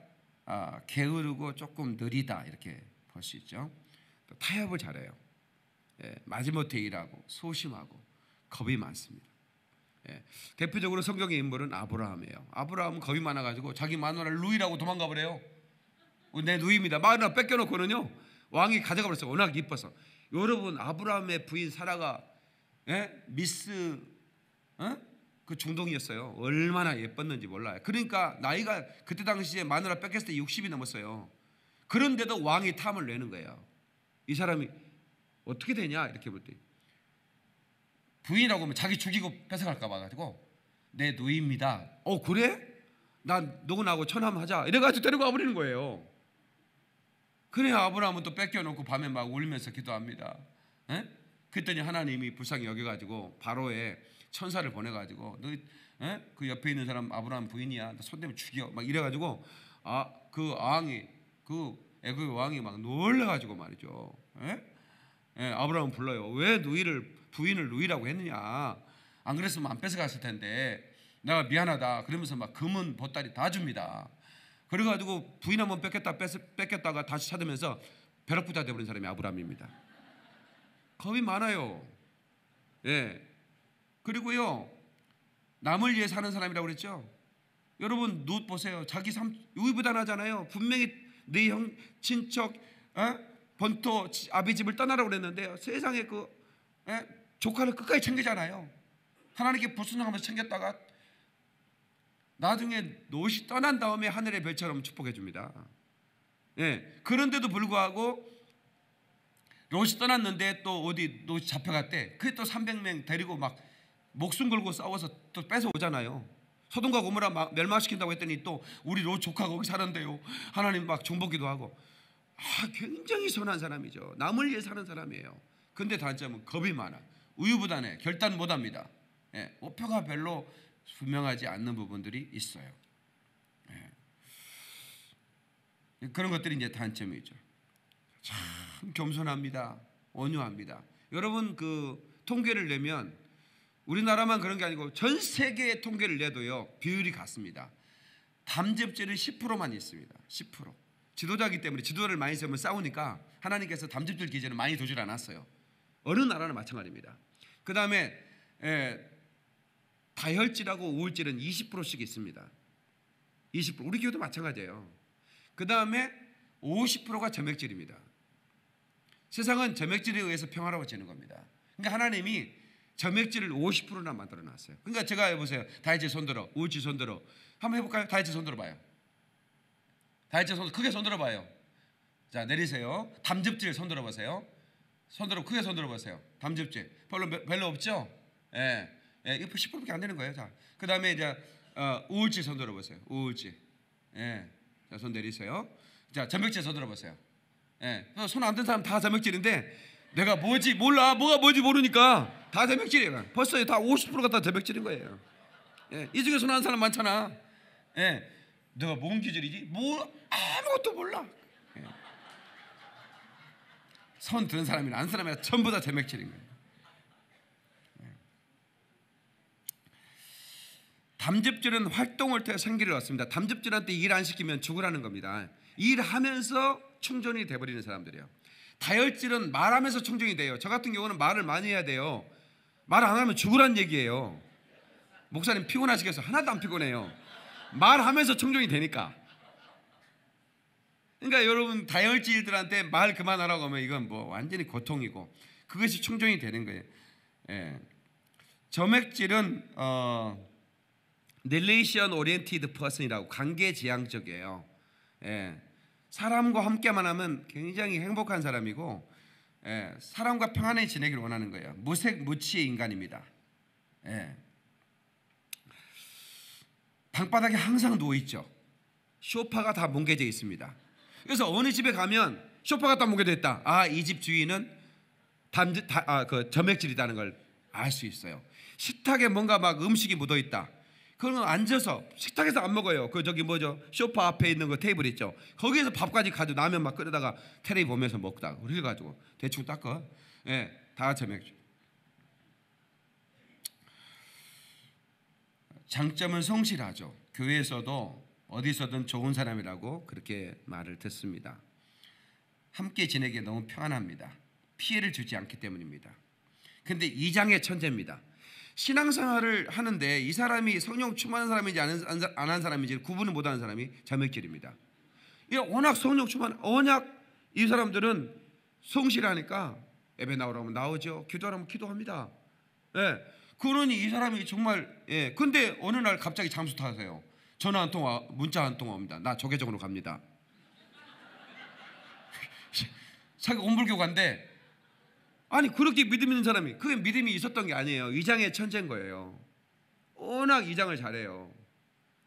게으르고 조금 느리다 이렇게 볼 수 있죠. 또 타협을 잘해요. 마지못해 일하고 소심하고 겁이 많습니다. 대표적으로 성경의 인물은 아브라함이에요. 아브라함은 겁이 많아가지고 자기 마누라를 누이라고 도망가 버려요. 내 누이입니다. 마누라 뺏겨놓고는요 왕이 가져가 버렸어요. 워낙 이뻐서. 여러분 아브라함의 부인 사라가 미스 그 중동이었어요. 얼마나 예뻤는지 몰라요. 그러니까 나이가 그때 당시에 마누라 뺏겼을 때 60이 넘었어요. 그런데도 왕이 탐을 내는 거예요. 이 사람이 어떻게 되냐 이렇게 볼 때 부인이라고 하면 자기 죽이고 뺏어갈까 봐 가지고 내 누이입니다. 그래? 난 누구나하고 천함하자 이래가지고 데리고 와버리는 거예요. 그래 아브라함은 또 뺏겨놓고 밤에 막 울면서 기도합니다. 그랬더니 하나님이 불쌍히 여겨가지고 바로에 천사를 보내가지고 너 그 옆에 있는 사람 아브라함 부인이야. 너 손대면 죽여 막 이래가지고 그 왕이 그 애굽의 왕이 막 놀래가지고 말이죠. 아브라함 불러요. 왜 부인을 누이라고 했느냐? 안 그랬으면 안 뺏어갔을 텐데 내가 미안하다. 그러면서 막 금은 보따리 다 줍니다. 그래가지고 부인 한번 뺏겼다가 다시 찾으면서 벼락부자 되어버린 사람이 아브라함입니다. 겁이 많아요. 그리고요 남을 위해 사는 사람이라고 그랬죠. 여러분 룻 보세요. 자기 삶 우유부단하잖아요. 분명히 내 형 친척 본토 아비 집을 떠나라고 그랬는데요. 세상에 그 조카를 끝까지 챙기잖아요. 하나님께 불순종하면서 챙겼다가 나중에 롯이 떠난 다음에 하늘의 별처럼 축복해 줍니다. 그런데도 불구하고 롯이 떠났는데 또 어디 롯이 잡혀갔대. 그게 또 300명 데리고 막 목숨 걸고 싸워서 또 뺏어오잖아요. 소돔과 고모라 막 멸망시킨다고 했더니 또 우리 롯 조카가 거기 사는데요. 하나님 막 중보기도 하고. 굉장히 선한 사람이죠. 남을 위해 사는 사람이에요. 근데 단점은 겁이 많아. 우유부단해. 결단 못합니다. 목표가 별로 분명하지 않는 부분들이 있어요. 그런 것들이 이제 단점이죠. 참 겸손합니다. 온유합니다. 여러분 그 통계를 내면 우리나라만 그런 게 아니고 전 세계의 통계를 내도요 비율이 같습니다. 담즙질은 10%만 있습니다. 10%. 지도자이기 때문에 지도자를 많이 세우면 싸우니까 하나님께서 담즙질 기준을 많이 두질 않았어요. 어느 나라는 마찬가지입니다. 그 다음에 다혈질하고 우울질은 20%씩 있습니다. 20%. 우리 교회도 마찬가지예요. 그 다음에 50%가 점액질입니다. 세상은 점액질에 의해서 평화로워지는 겁니다. 그러니까 하나님이 점액질을 50%나 만들어놨어요. 그러니까 제가 해보세요. 다혈질 손들어, 우울질 손들어. 한번 해볼까요? 다혈질 손들어 봐요. 다혈질 손 크게 손들어 봐요. 자 내리세요. 담즙질 손들어 보세요. 손들어 크게 손들어 보세요. 담즙질 별로 없죠? 예, 10%밖에 안 되는 거예요. 자, 그 다음에 이제 우울질 손들어 보세요. 우울질. 예, 자, 손 내리세요. 자, 점액질 손들어 보세요. 예, 손 안 든 사람 다 점액질인데 내가 뭐지 몰라, 뭐가 뭔지 모르니까 다 점액질이에요. 벌써 다 50%가 다 점액질인 거예요. 예, 이 중에 손 안 사람 많잖아. 예, 내가 뭔 기질이지? 뭐 아무것도 몰라. 예. 손 드는 사람이나 안 사람이나 전부 다 점액질인 거예요. 예. 담즙질은 활동을 통해 생기를 얻습니다. 담즙질한테 일 안 시키면 죽으라는 겁니다. 일하면서 충전이 돼버리는 사람들이에요. 다혈질은 말하면서 충전이 돼요. 저 같은 경우는 말을 많이 해야 돼요. 말 안 하면 죽으란 얘기예요. 목사님 피곤하시겠어? 하나도 안 피곤해요. 말하면서 충전이 되니까. 그러니까 여러분 다혈질들한테 말 그만하라고 하면 이건 뭐 완전히 고통이고 그것이 충전이 되는 거예요. 예. 점액질은 relation oriented person이라고 관계지향적이에요. 예. 사람과 함께만 하면 굉장히 행복한 사람이고 사람과 평안히 지내기를 원하는 거예요. 무색무취의 인간입니다. 예. 방바닥에 항상 누워있죠. 소파가 다 뭉개져 있습니다. 그래서 어느 집에 가면 소파가 다 뭉개져 있다. 아, 이 집 주인은 그 점액질이라는 걸 알 수 있어요. 식탁에 뭔가 막 음식이 묻어 있다. 그러면 앉아서 식탁에서 안 먹어요. 그 저기 뭐죠? 소파 앞에 있는 그 테이블 있죠. 거기에서 밥까지 가지고 라면 막 끓여다가 테레비 보면서 먹다가 그래가지고 대충 닦아. 예, 다 점액질. 장점은 성실하죠. 교회에서도 어디서든 좋은 사람이라고 그렇게 말을 듣습니다. 함께 지내기에 너무 편안합니다. 피해를 주지 않기 때문입니다. 근데 이장의 천재입니다. 신앙생활을 하는데 이 사람이 성령 충만한 사람인지 안 한 사람인지 구분을 못하는 사람이 점액질입니다. 워낙 성령 충만, 워낙 이 사람들은 성실하니까 예배 나오라면 나오죠. 기도하라면 기도합니다. 예. 그러니 이 사람이 정말 근데 어느 날 갑자기 잠수 타세요. 전화 한 통화, 문자 한 통화 옵니다. 나 조계종으로 갑니다. 자기 온불교관데 아니 그렇게 믿음 있는 사람이 그게 믿음이 있었던 게 아니에요. 이장의 천재인 거예요. 워낙 이장을 잘해요.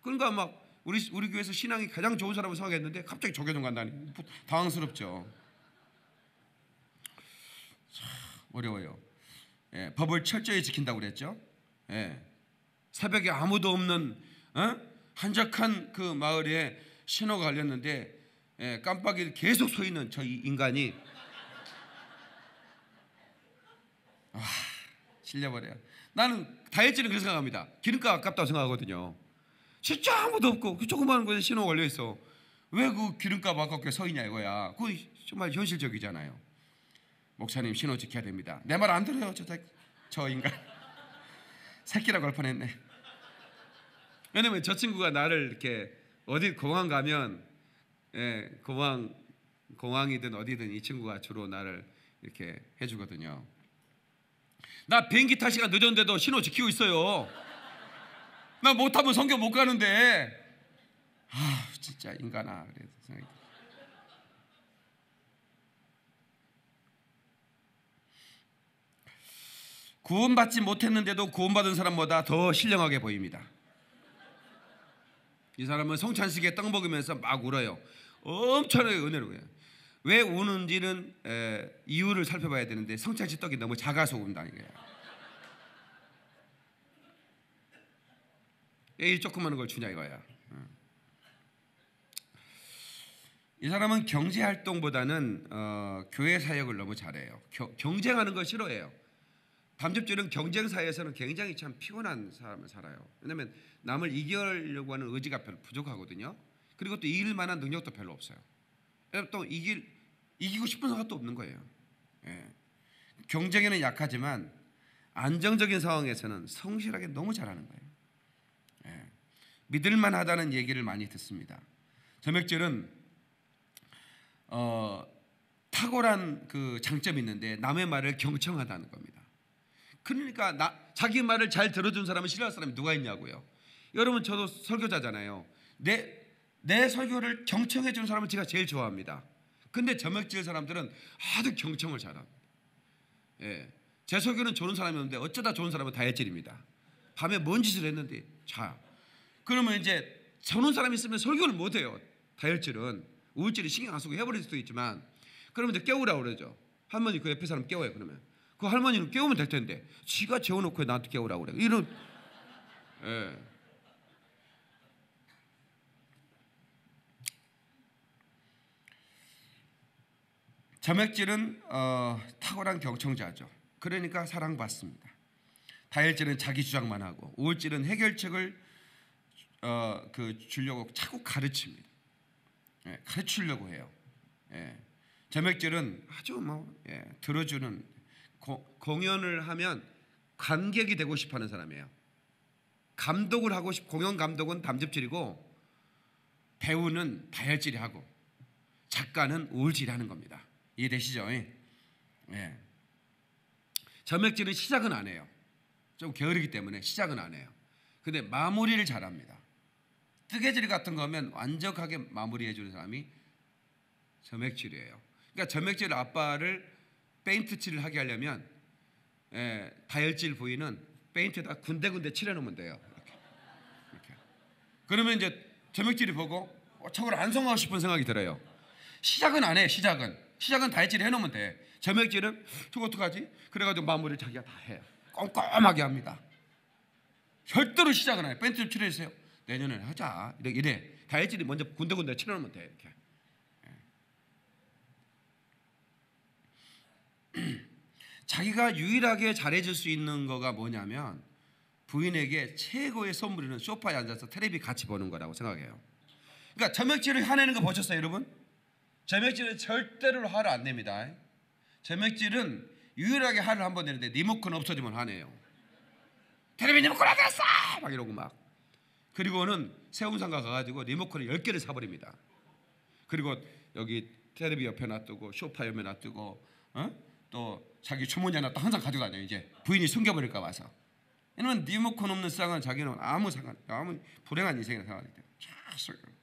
그러니까 막 우리 교회에서 신앙이 가장 좋은 사람을 생각했는데 갑자기 조계종 간다니 당황스럽죠. 참 어려워요. 법을 철저히 지킨다고 그랬죠. 새벽에 아무도 없는 한적한 그 마을에 신호가 걸렸는데 깜빡이 계속 서 있는 저 인간이 질려버려요. 나는 다혈질은 그렇게 생각합니다. 기름값 아깝다고 생각하거든요. 진짜 아무도 없고 그 조그마한 곳에 신호가 걸려있어. 왜 그 기름값 아깝게 서 있냐 이거야. 그거 정말 현실적이잖아요. 목사님 신호 지켜야 됩니다. 내 말 안 들어요. 저 인간 새끼라고 할 뻔했네. 왜냐면 저 친구가 나를 이렇게 어디 공항 가면 공항이든 어디든 이 친구가 주로 나를 이렇게 해주거든요. 나 비행기 탈 시간 늦었는데도 신호 지키고 있어요. 나 못하면 성교 못 가는데 진짜 인간아. 그래서 생각이 구원받지 못했는데도 구원받은 사람보다 더 신령하게 보입니다. 이 사람은 성찬식에 떡 먹으면서 막 울어요. 엄청나게 은혜로워요. 왜 우는지는 이유를 살펴봐야 되는데 성찬식 떡이 너무 작아서 운다는 거예요. 이 조그마한 걸 주냐 이거야. 이 사람은 경제 활동보다는 교회 사역을 너무 잘해요. 경쟁하는 걸 싫어해요. 담즙질은 경쟁 사회에서는 굉장히 참 피곤한 삶을 살아요. 왜냐하면 남을 이기려고 하는 의지가 별로 부족하거든요. 그리고 또 이길 만한 능력도 별로 없어요. 또 이기고 싶은 생각도 없는 거예요. 예. 경쟁에는 약하지만 안정적인 상황에서는 성실하게 너무 잘하는 거예요. 예. 믿을만하다는 얘기를 많이 듣습니다. 점액질은 탁월한 그 장점이 있는데 남의 말을 경청하다는 겁니다. 그러니까 자기 말을 잘 들어준 사람은 싫어할 사람이 누가 있냐고요. 여러분 저도 설교자잖아요. 내 설교를 경청해 주는 사람은 제가 제일 좋아합니다. 근데 점액질 사람들은 아주 경청을 잘합니다. 예. 제 설교는 좋은 사람이었는데 어쩌다 좋은 사람은 다혈질입니다. 밤에 뭔 짓을 했는데 자. 그러면 이제 저런 사람이 있으면 설교를 못 해요. 다혈질은 우울질이 신경 안 쓰고 해버릴 수도 있지만 그러면 이제 깨우라고 그러죠. 할머니 그 옆에 사람 깨워요. 그러면 그 할머니는 깨우면 될 텐데 지가 재워놓고 나한테 깨우라고 그래. 이런 예. 점액질은 탁월한 경청자죠. 그러니까 사랑받습니다. 다혈질은 자기 주장만 하고 우울질은 해결책을 주려고 자꾸 가르칩니다. 예, 가르치려고 해요. 예. 점액질은 아주 들어주는 공연을 하면 관객이 되고 싶어하는 사람이에요. 감독을 하고 공연 감독은 담즙질이고 배우는 다혈질이 하고 작가는 우울질이 하는 겁니다. 이해되시죠? 예. 점액질은 시작은 안 해요. 좀 게으르기 때문에 시작은 안 해요. 근데 마무리를 잘합니다. 뜨개질 같은 거 하면 완벽하게 마무리해 주는 사람이 점액질이에요. 그러니까 점액질 아빠를 페인트 칠을 하게 하려면 다혈질 부위는 페인트에다 군데군데 칠해 놓으면 돼요. 이렇게. 그러면 이제 점액질이 보고 저걸 안 성하고 싶은 생각이 들어요. 시작은 안 해. 시작은 다혈질 해놓으면 돼. 점액질은 저거 어떡하지? 그래가지고 마무리를 자기가 다 해요. 꼼꼼하게 합니다. 절대로 시작은 안 해. 페인트 좀 칠해주세요. 내년에 하자. 이래. 다혈질이 먼저 군데군데 칠해놓으면 돼. 이렇게. 자기가 유일하게 잘해줄 수 있는 거가 뭐냐면 부인에게 최고의 선물이는 소파에 앉아서 텔레비 같이 보는 거라고 생각해요. 그러니까 점액질을 화내는 거 보셨어요, 여러분? 점액질은 절대로 화를 안 냅니다. 점액질은 유일하게 화를 한 번 내는데 리모컨 없어지면 화내요. 텔레비 리모컨 어디 갔어? 막 이러고 막. 그리고는 세운상가 가가지고 리모컨을 10개를 사버립니다. 그리고 여기 텔레비 옆에 놔두고 소파 옆에 놔두고 또 자기 주머니에 놔두고 항상 가져다녀요. 이제 부인이 숨겨버릴까 봐서. 왜냐면 리모컨 없는 쌍은 자기는 아무 불행한 인생이라 생각하기 때문에.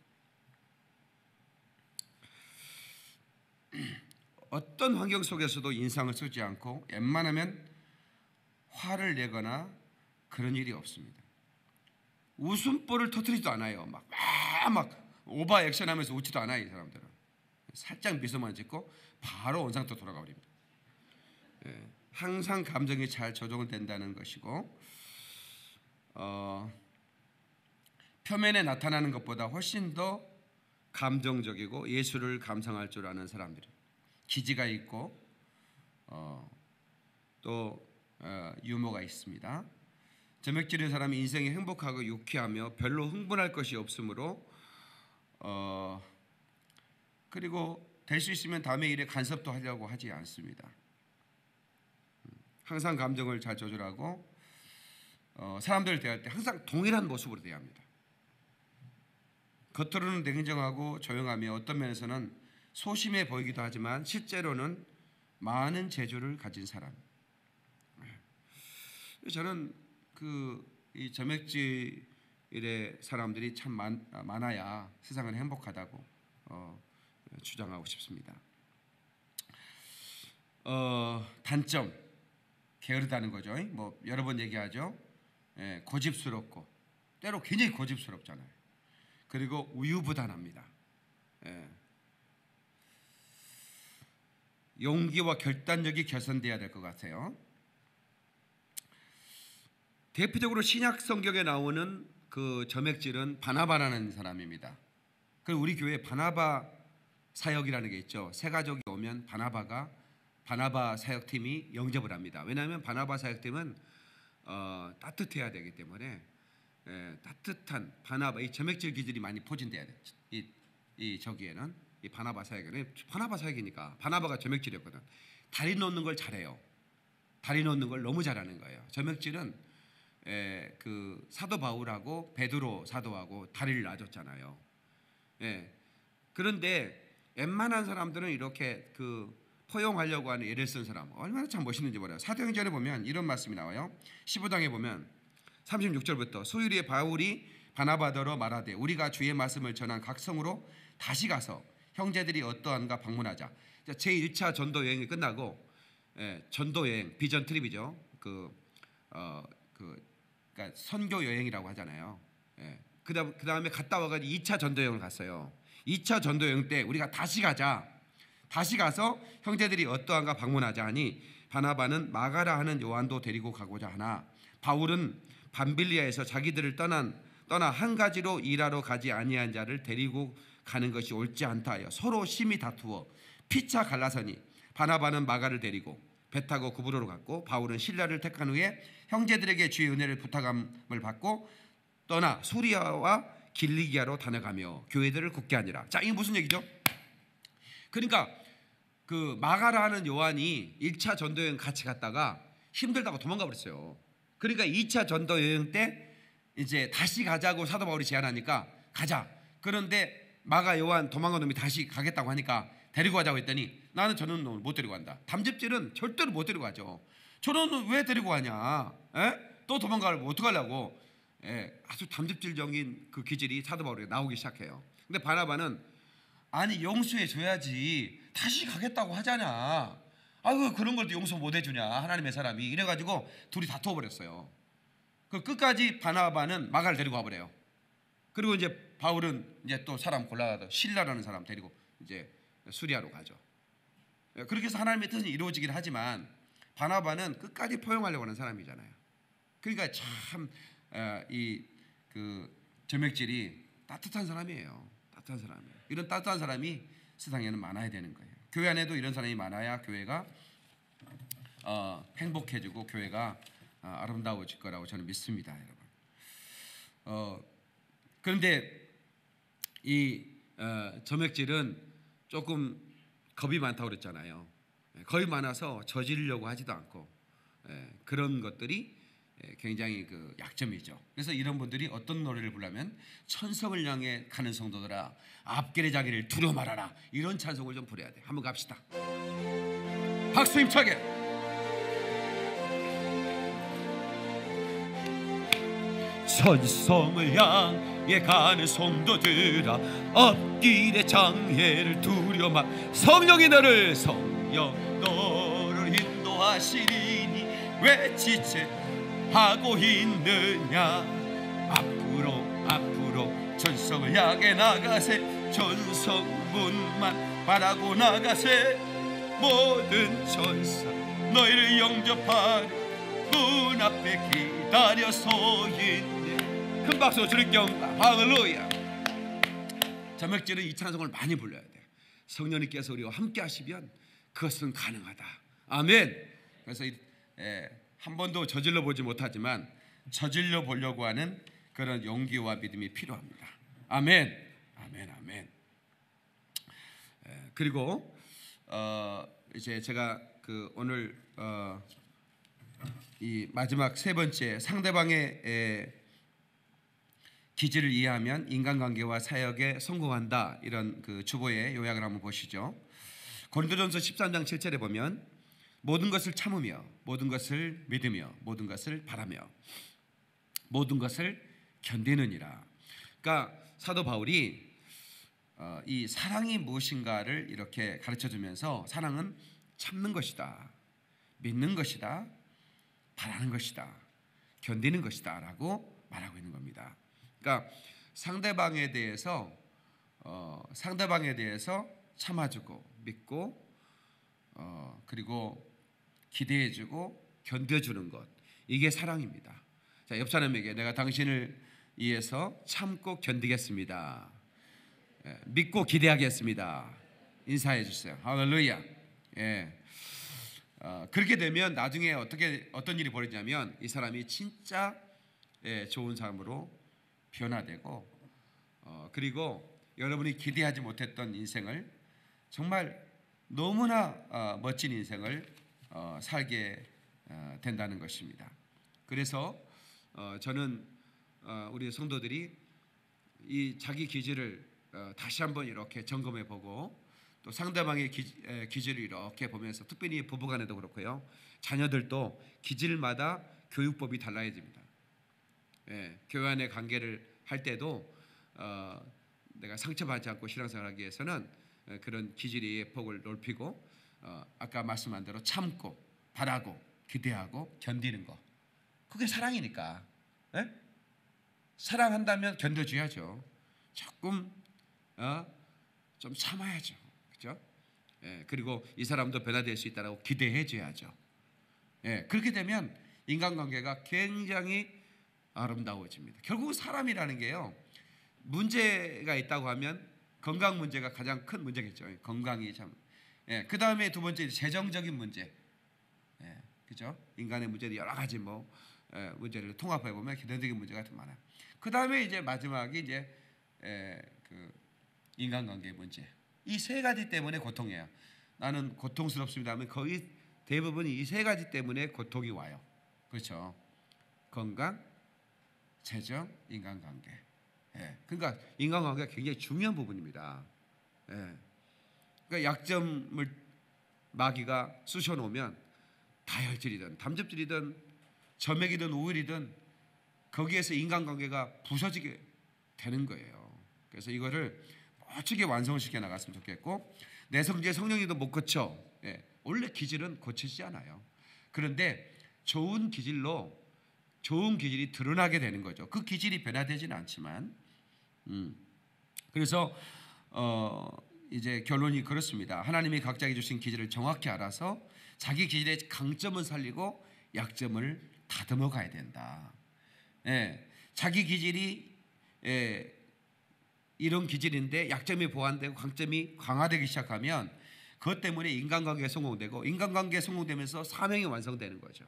어떤 환경 속에서도 인상을 쓰지 않고 웬만하면 화를 내거나 그런 일이 없습니다. 웃음보를 터뜨리지도 않아요. 막 오버 액션하면서 웃지도 않아요. 이 사람들은 살짝 미소만 짓고 바로 원상태로 돌아가 버립니다. 항상 감정이 잘 조정된다는 것이고 표면에 나타나는 것보다 훨씬 더 감정적이고 예술을 감상할 줄 아는 사람들이 기지가 있고 또 유머가 있습니다. 점액질인 사람이 인생이 행복하고 유쾌하며 별로 흥분할 것이 없으므로 그리고 될 수 있으면 다음의 일에 간섭도 하려고 하지 않습니다. 항상 감정을 잘 조절하고 사람들을 대할 때 항상 동일한 모습으로 대합니다. 겉으로는 냉정하고 조용하며 어떤 면에서는 소심해 보이기도 하지만 실제로는 많은 재주를 가진 사람. 저는 이 점액질의 사람들이 참 많아야 세상은 행복하다고 주장하고 싶습니다. 단점 게으르다는 거죠. 뭐 여러 번 얘기하죠. 고집스럽고 때로 굉장히 고집스럽잖아요. 그리고 우유부단합니다. 용기와 결단력이 개선돼야 될 것 같아요. 대표적으로 신약 성경에 나오는 그 점액질은 바나바라는 사람입니다. 그리고 우리 교회에 바나바 사역이라는 게 있죠. 세 가족이 오면 바나바 사역팀이 영접을 합니다. 왜냐하면 바나바 사역팀은 따뜻해야 되기 때문에 따뜻한 바나바, 이 점액질 기질이 많이 포진돼야 돼. 이 저기에는 이 바나바 사역이니까 바나바가 점액질이었거든. 다리 놓는 걸 잘해요. 다리 놓는 걸 너무 잘하는 거예요. 점액질은 그 사도 바울하고 베드로 사도하고 다리를 놔줬잖아요. 그런데 웬만한 사람들은 이렇게 그 포용하려고 하는 애를 쓴 사람 얼마나 참 멋있는지 몰라요. 사도행전에 보면 이런 말씀이 나와요. 15장에 보면 36절부터 소유리의 바울이 바나바더러 말하되 우리가 주의 말씀을 전한 각 성으로 다시 가서 형제들이 어떠한가 방문하자. 제1차 전도 여행이 끝나고 전도 여행 비전 트립이죠. 그러니까 선교 여행이라고 하잖아요. 그다음에 갔다 와가지고 2차 전도 여행을 갔어요. 2차 전도 여행 때 우리가 다시 가자. 다시 가서 형제들이 어떠한가 방문하자 하니 바나바는 마가라 하는 요한도 데리고 가고자 하나 바울은 밤빌리아에서 자기들을 떠나 한 가지로 일하러 가지 아니한 자를 데리고 가는 것이 옳지 않다 하여 서로 심히 다투어 피차 갈라서니 바나바는 마가를 데리고 배 타고 구브로로 갔고 바울은 실라를 택한 후에 형제들에게 주의 은혜를 부탁함을 받고 떠나 수리아와 길리기아로 다녀가며 교회들을 굳게 하니라. 자, 이게 무슨 얘기죠? 그러니까 그 마가라 하는 요한이 1차 전도여행 같이 갔다가 힘들다고 도망가 버렸어요. 그러니까 2차 전도여행 때 이제 다시 가자고 사도 바울이 제안하니까 가자. 그런데 마가 요한 도망간 놈이 다시 가겠다고 하니까 데리고 가자고 했더니 나는 저런 놈을 못 데리고 간다. 담즙질은 절대로 못 데리고 가죠. 저런 놈 왜 데리고 가냐? 또 도망가려고 어떡하려고? 아주 담즙질적인 그 기질이 사도 바울에게 나오기 시작해요. 근데 바나바는 아니 용서해 줘야지. 다시 가겠다고 하잖아. 아이고 그런 걸 용서 못 해주냐 하나님의 사람이. 이래가지고 둘이 다투어 버렸어요. 그 끝까지 바나바는 마가를 데리고 와버려요. 그리고 이제 바울은 이제 또 사람 골라서 실라라는 사람 데리고 이제 수리아로 가죠. 그렇게 해서 하나님의 뜻은 이루어지긴 하지만 바나바는 끝까지 포용하려고 하는 사람이잖아요. 그러니까 참 이 그 점액질이 따뜻한 사람이에요. 따뜻한 사람이에요. 이런 따뜻한 사람이 세상에는 많아야 되는 거예요. 교회 안에도 이런 사람이 많아야 교회가 행복해지고 교회가 아름다워질 거라고 저는 믿습니다, 여러분. 그런데 이 점액질은 조금 겁이 많다고 그랬잖아요. 겁이 많아서 저지르려고 하지도 않고 그런 것들이 굉장히 그 약점이죠. 그래서 이런 분들이 어떤 노래를 부르면 천성을 향해 가는 성도들아 앞길의 자기를 두려워 말아라 이런 찬송을 좀 부려야 돼. 한번 갑시다. 박수 힘차게. 천성을 향해 가는 성도들아 앞길의 장애를 두려워 말. 성령이 너를 인도하시리니 왜 지체하고 있느냐. 앞으로 전성을 향해 나가세. 전성문만 바라고 나가세. 모든 천사 너희를 영접하리. 문 앞에 기다려 서 있네. 큰 박수 주를 경다. 할렐루야. 점액질은 이 찬송을 많이 불러야 돼. 성령님께서 우리와 함께 하시면 그것은 가능하다. 아멘. 그래서 한 번도 저질러 보지 못하지만 저질러 보려고 하는 그런 용기와 믿음이 필요합니다. 아멘. 아멘. 아멘. 그리고 이제 제가 그 오늘 이 마지막 세 번째 상대방의 기질을 이해하면 인간관계와 사역에 성공한다. 이런 그 주보의 요약을 한번 보시죠. 고린도전서 13장 7절에 보면 모든 것을 참으며 모든 것을 믿으며 모든 것을 바라며 모든 것을 견디느니라. 그러니까 사도 바울이 이 사랑이 무엇인가를 이렇게 가르쳐주면서 사랑은 참는 것이다, 믿는 것이다, 바라는 것이다, 견디는 것이다 라고 말하고 있는 겁니다. 그러니까 상대방에 대해서 참아주고 믿고 그리고 기대해주고 견뎌주는 것, 이게 사랑입니다. 자, 옆 사람에게 내가 당신을 위해서 참고 견디겠습니다. 믿고 기대하겠습니다. 인사해 주세요. 할렐루야. 예. 그렇게 되면 나중에 어떤 일이 벌어지냐면 이 사람이 진짜 좋은 사람으로 변화되고 그리고 여러분이 기대하지 못했던 인생을 정말 너무나 멋진 인생을 살게 된다는 것입니다. 그래서 저는 우리 성도들이 이 자기 기질을 다시 한번 이렇게 점검해 보고 또 상대방의 기질을 이렇게 보면서 특별히 부부간에도 그렇고요. 자녀들도 기질마다 교육법이 달라집니다. 교회 안의 관계를 할 때도 내가 상처받지 않고 신앙생활하기 위해서는 그런 기질의 폭을 넓히고 아까 말씀한 대로 참고 바라고 기대하고 견디는 거 그게 사랑이니까 사랑한다면 견뎌줘야죠. 조금 좀 참아야죠. 그렇죠? 그리고 이 사람도 변화될 수 있다고 기대해줘야죠. 그렇게 되면 인간관계가 굉장히 아름다워집니다. 결국 사람이라는 게요. 문제가 있다고 하면 건강 문제가 가장 큰 문제겠죠. 건강이 참. 그 다음에 두 번째 재정적인 문제. 그죠? 인간의 문제도 여러 가지 문제를 통합해 보면 개인적인 문제가 더 많아요. 그 다음에 이제 마지막이 이제 그 인간관계 문제. 이 세 가지 때문에 고통이에요. 나는 고통스럽습니다 하면 거의 대부분 이 세 가지 때문에 고통이 와요. 그렇죠? 건강, 재정, 인간관계. 그러니까 인간관계가 굉장히 중요한 부분입니다. 그러니까 약점을 마귀가 쑤셔놓으면 다혈질이든 담즙질이든 점액이든 우울이든 거기에서 인간관계가 부서지게 되는 거예요. 그래서 이거를 멋지게 완성을 시켜 나갔으면 좋겠고 내 성질의 성령님도 못 고쳐. 원래 기질은 고치지 않아요. 그런데 좋은 기질이 드러나게 되는 거죠. 그 기질이 변화되지는 않지만 그래서 이제 결론이 그렇습니다. 하나님이 각자에게 주신 기질을 정확히 알아서 자기 기질의 강점은 살리고 약점을 다듬어 가야 된다. 자기 기질이 이런 기질인데 약점이 보완되고 강점이 강화되기 시작하면 그것 때문에 인간관계가 성공되고 인간관계가 성공되면서 사명이 완성되는 거죠.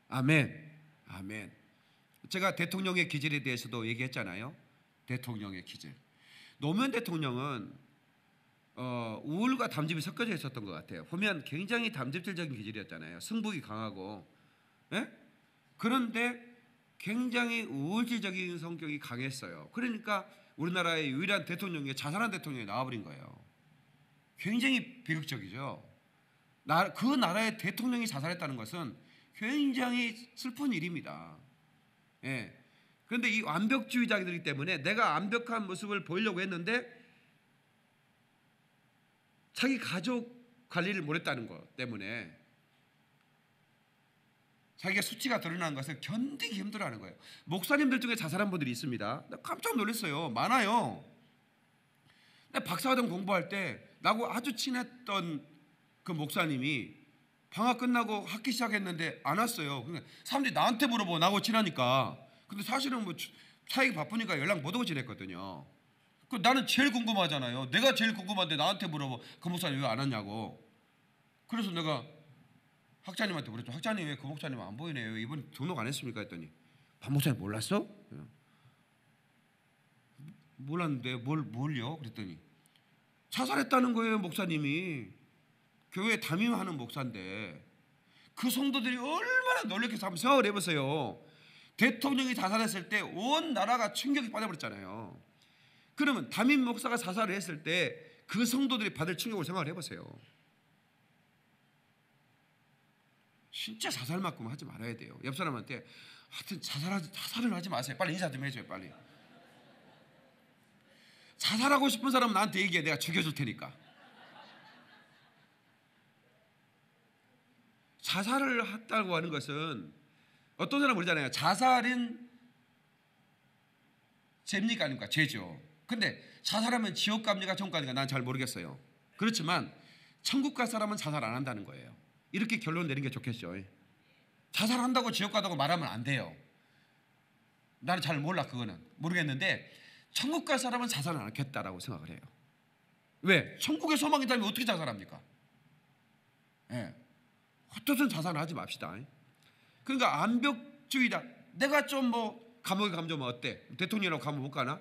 아멘. 아멘. 제가 대통령의 기질에 대해서도 얘기했잖아요. 대통령의 기질. 노무현 대통령은 우울과 담즙이 섞여져 있었던 것 같아요. 보면 굉장히 담즙질적인 기질이었잖아요. 승부욕이 강하고. 그런데 굉장히 우울질적인 성격이 강했어요. 그러니까 우리나라의 유일한 대통령이 자살한 대통령이 나와버린 거예요. 굉장히 비극적이죠. 그 나라의 대통령이 자살했다는 것은 굉장히 슬픈 일입니다. 그런데 이 완벽주의자들이기 때문에 내가 완벽한 모습을 보이려고 했는데 자기 가족 관리를 못했다는 것 때문에 자기가 수치가 드러난 것을 견디기 힘들어하는 거예요. 목사님들 중에 자살한 분들이 있습니다. 나 깜짝 놀랐어요. 많아요. 나 박사과정 공부할 때 나하고 아주 친했던 그 목사님이 방학 끝나고 학기 시작했는데 안 왔어요. 그러니까 사람들이 나한테 물어보고 나하고 친하니까. 근데 사실은 사이가 바쁘니까 연락 못 하고 지냈거든요. 나는 제일 궁금하잖아요. 내가 제일 궁금한데 나한테 물어보 그 목사님 왜 안 왔냐고. 그래서 내가 학자님한테 물었죠. 학자님 왜 그 목사님 안 보이네요. 이번 등록 안 했습니까? 했더니 박 목사님 몰랐어? 몰랐는데 뭘요? 그랬더니 자살했다는 거예요. 목사님이 교회 담임하는 목사인데 그 성도들이 얼마나 놀랍게 한번 생각을 해보세요. 대통령이 자살했을 때 온 나라가 충격이 빠져버렸잖아요. 그러면 담임 목사가 자살을 했을 때 그 성도들이 받을 충격을 생각을 해보세요. 진짜 자살만큼 하지 말아야 돼요. 옆 사람한테 하여튼 자살을 하지 마세요. 빨리 인사 좀 해줘요. 빨리. 자살하고 싶은 사람은 나한테 얘기해. 내가 죽여줄 테니까. 자살을 했다고 하는 것은 어떤 사람은 그러잖아요. 자살은 죄입니까 아닙니까? 죄죠. 근데 자살하면 지옥 갑니까 천국 갑니까? 난 잘 모르겠어요. 그렇지만 천국 갈 사람은 자살 안 한다는 거예요. 이렇게 결론 내는 게 좋겠죠. 자살한다고 지옥 가다고 말하면 안 돼요. 나는 잘 몰라. 그거는 모르겠는데 천국 갈 사람은 자살을 안 하겠다라고 생각을 해요. 왜? 천국에 소망이 있다면 어떻게 자살합니까? 예. 헛헛한 자살을 하지 맙시다. 그러니까 암벽주의다. 내가 좀 뭐 감옥에 가면 좀 어때? 대통령이라고 감옥 못 가나?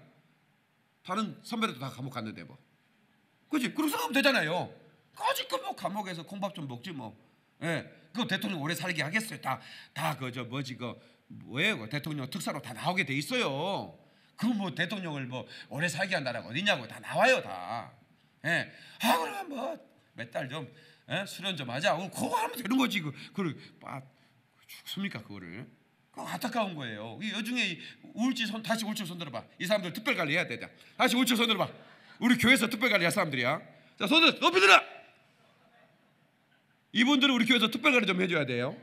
다른 선배들도 다 감옥 갔는데 뭐. 그렇지? 그렇게 생각하면 되잖아요. 까짓거 뭐 감옥에서 콩밥 좀 먹지 뭐. 예. 그 대통령 오래 살게 하겠어요. 다 그 저 뭐지 그 뭐예요? 대통령 특사로 다 나오게 돼 있어요. 그 뭐 대통령을 뭐 오래 살게 한다라고 어디냐고 다 나와요 다. 예. 아 그러면 뭐 몇 달 좀 수련 좀 하자. 그거 하면 되는 거지. 그걸 죽습니까 그거를? 그거 안타까운 거예요. 이 여중에 우울증 다시 우울증 손 들어봐. 이 사람들 특별 관리해야 되자. 다시 우울증 손 들어봐. 우리 교회에서 특별 관리할 사람들이야. 자 손들 높이 들어. 이분들은 우리 교회에서 특별 관리 좀 해줘야 돼요.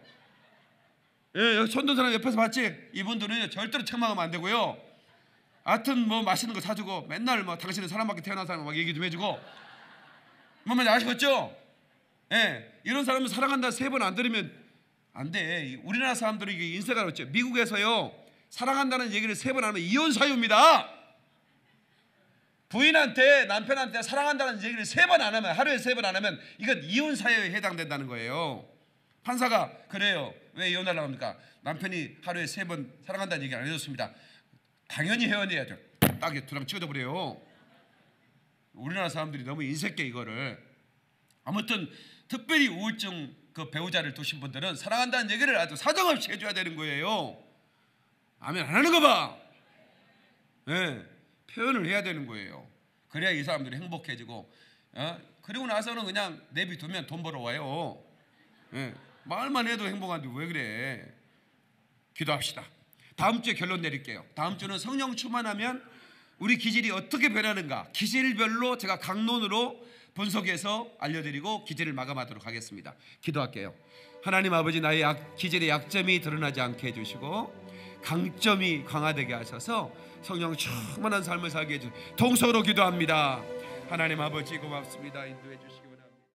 예, 손든 사람 옆에서 봤지? 이분들은 절대로 책망하면 안 되고요. 하여튼 뭐 맛있는 거 사주고 맨날 뭐 당신은 사람밖에 태어난 사람 막 얘기 좀 해주고 뭔지 아시겠죠? 예, 이런 사람은 사랑한다 3번 안 들으면 안 돼. 우리나라 사람들이 이게 인세가 그렇죠. 미국에서요 사랑한다는 얘기를 3번 하면 이혼 사유입니다. 부인한테 남편한테 사랑한다는 얘기를 3번 안 하면 하루에 3번 안 하면 이건 이혼 사유에 해당된다는 거예요. 판사가 그래요. 왜 이혼하려고 합니까? 남편이 하루에 3번 사랑한다는 얘기 안 해줬습니다. 당연히 헤어내야죠. 딱 두랑 찍어져 버려요. 우리나라 사람들이 너무 인색해 이거를. 아무튼 특별히 우울증 그 배우자를 두신 분들은 사랑한다는 얘기를 아주 사정없이 해줘야 되는 거예요. 아멘 안 하는 거 봐. 네, 표현을 해야 되는 거예요. 그래야 이 사람들이 행복해지고 그리고 나서는 그냥 내비두면 돈 벌어와요. 네, 말만 해도 행복한데 왜 그래. 기도합시다. 다음 주에 결론 내릴게요. 다음 주는 성령 충만하면 우리 기질이 어떻게 변하는가 기질별로 제가 강론으로 분석해서 알려드리고 기질을 마감하도록 하겠습니다. 기도할게요. 하나님 아버지 나의 기질의 약점이 드러나지 않게 해주시고 강점이 강화되게 하셔서 성령 충만한 삶을 살게 해주시고 동서로 기도합니다. 하나님 아버지 고맙습니다. 인도해 주시기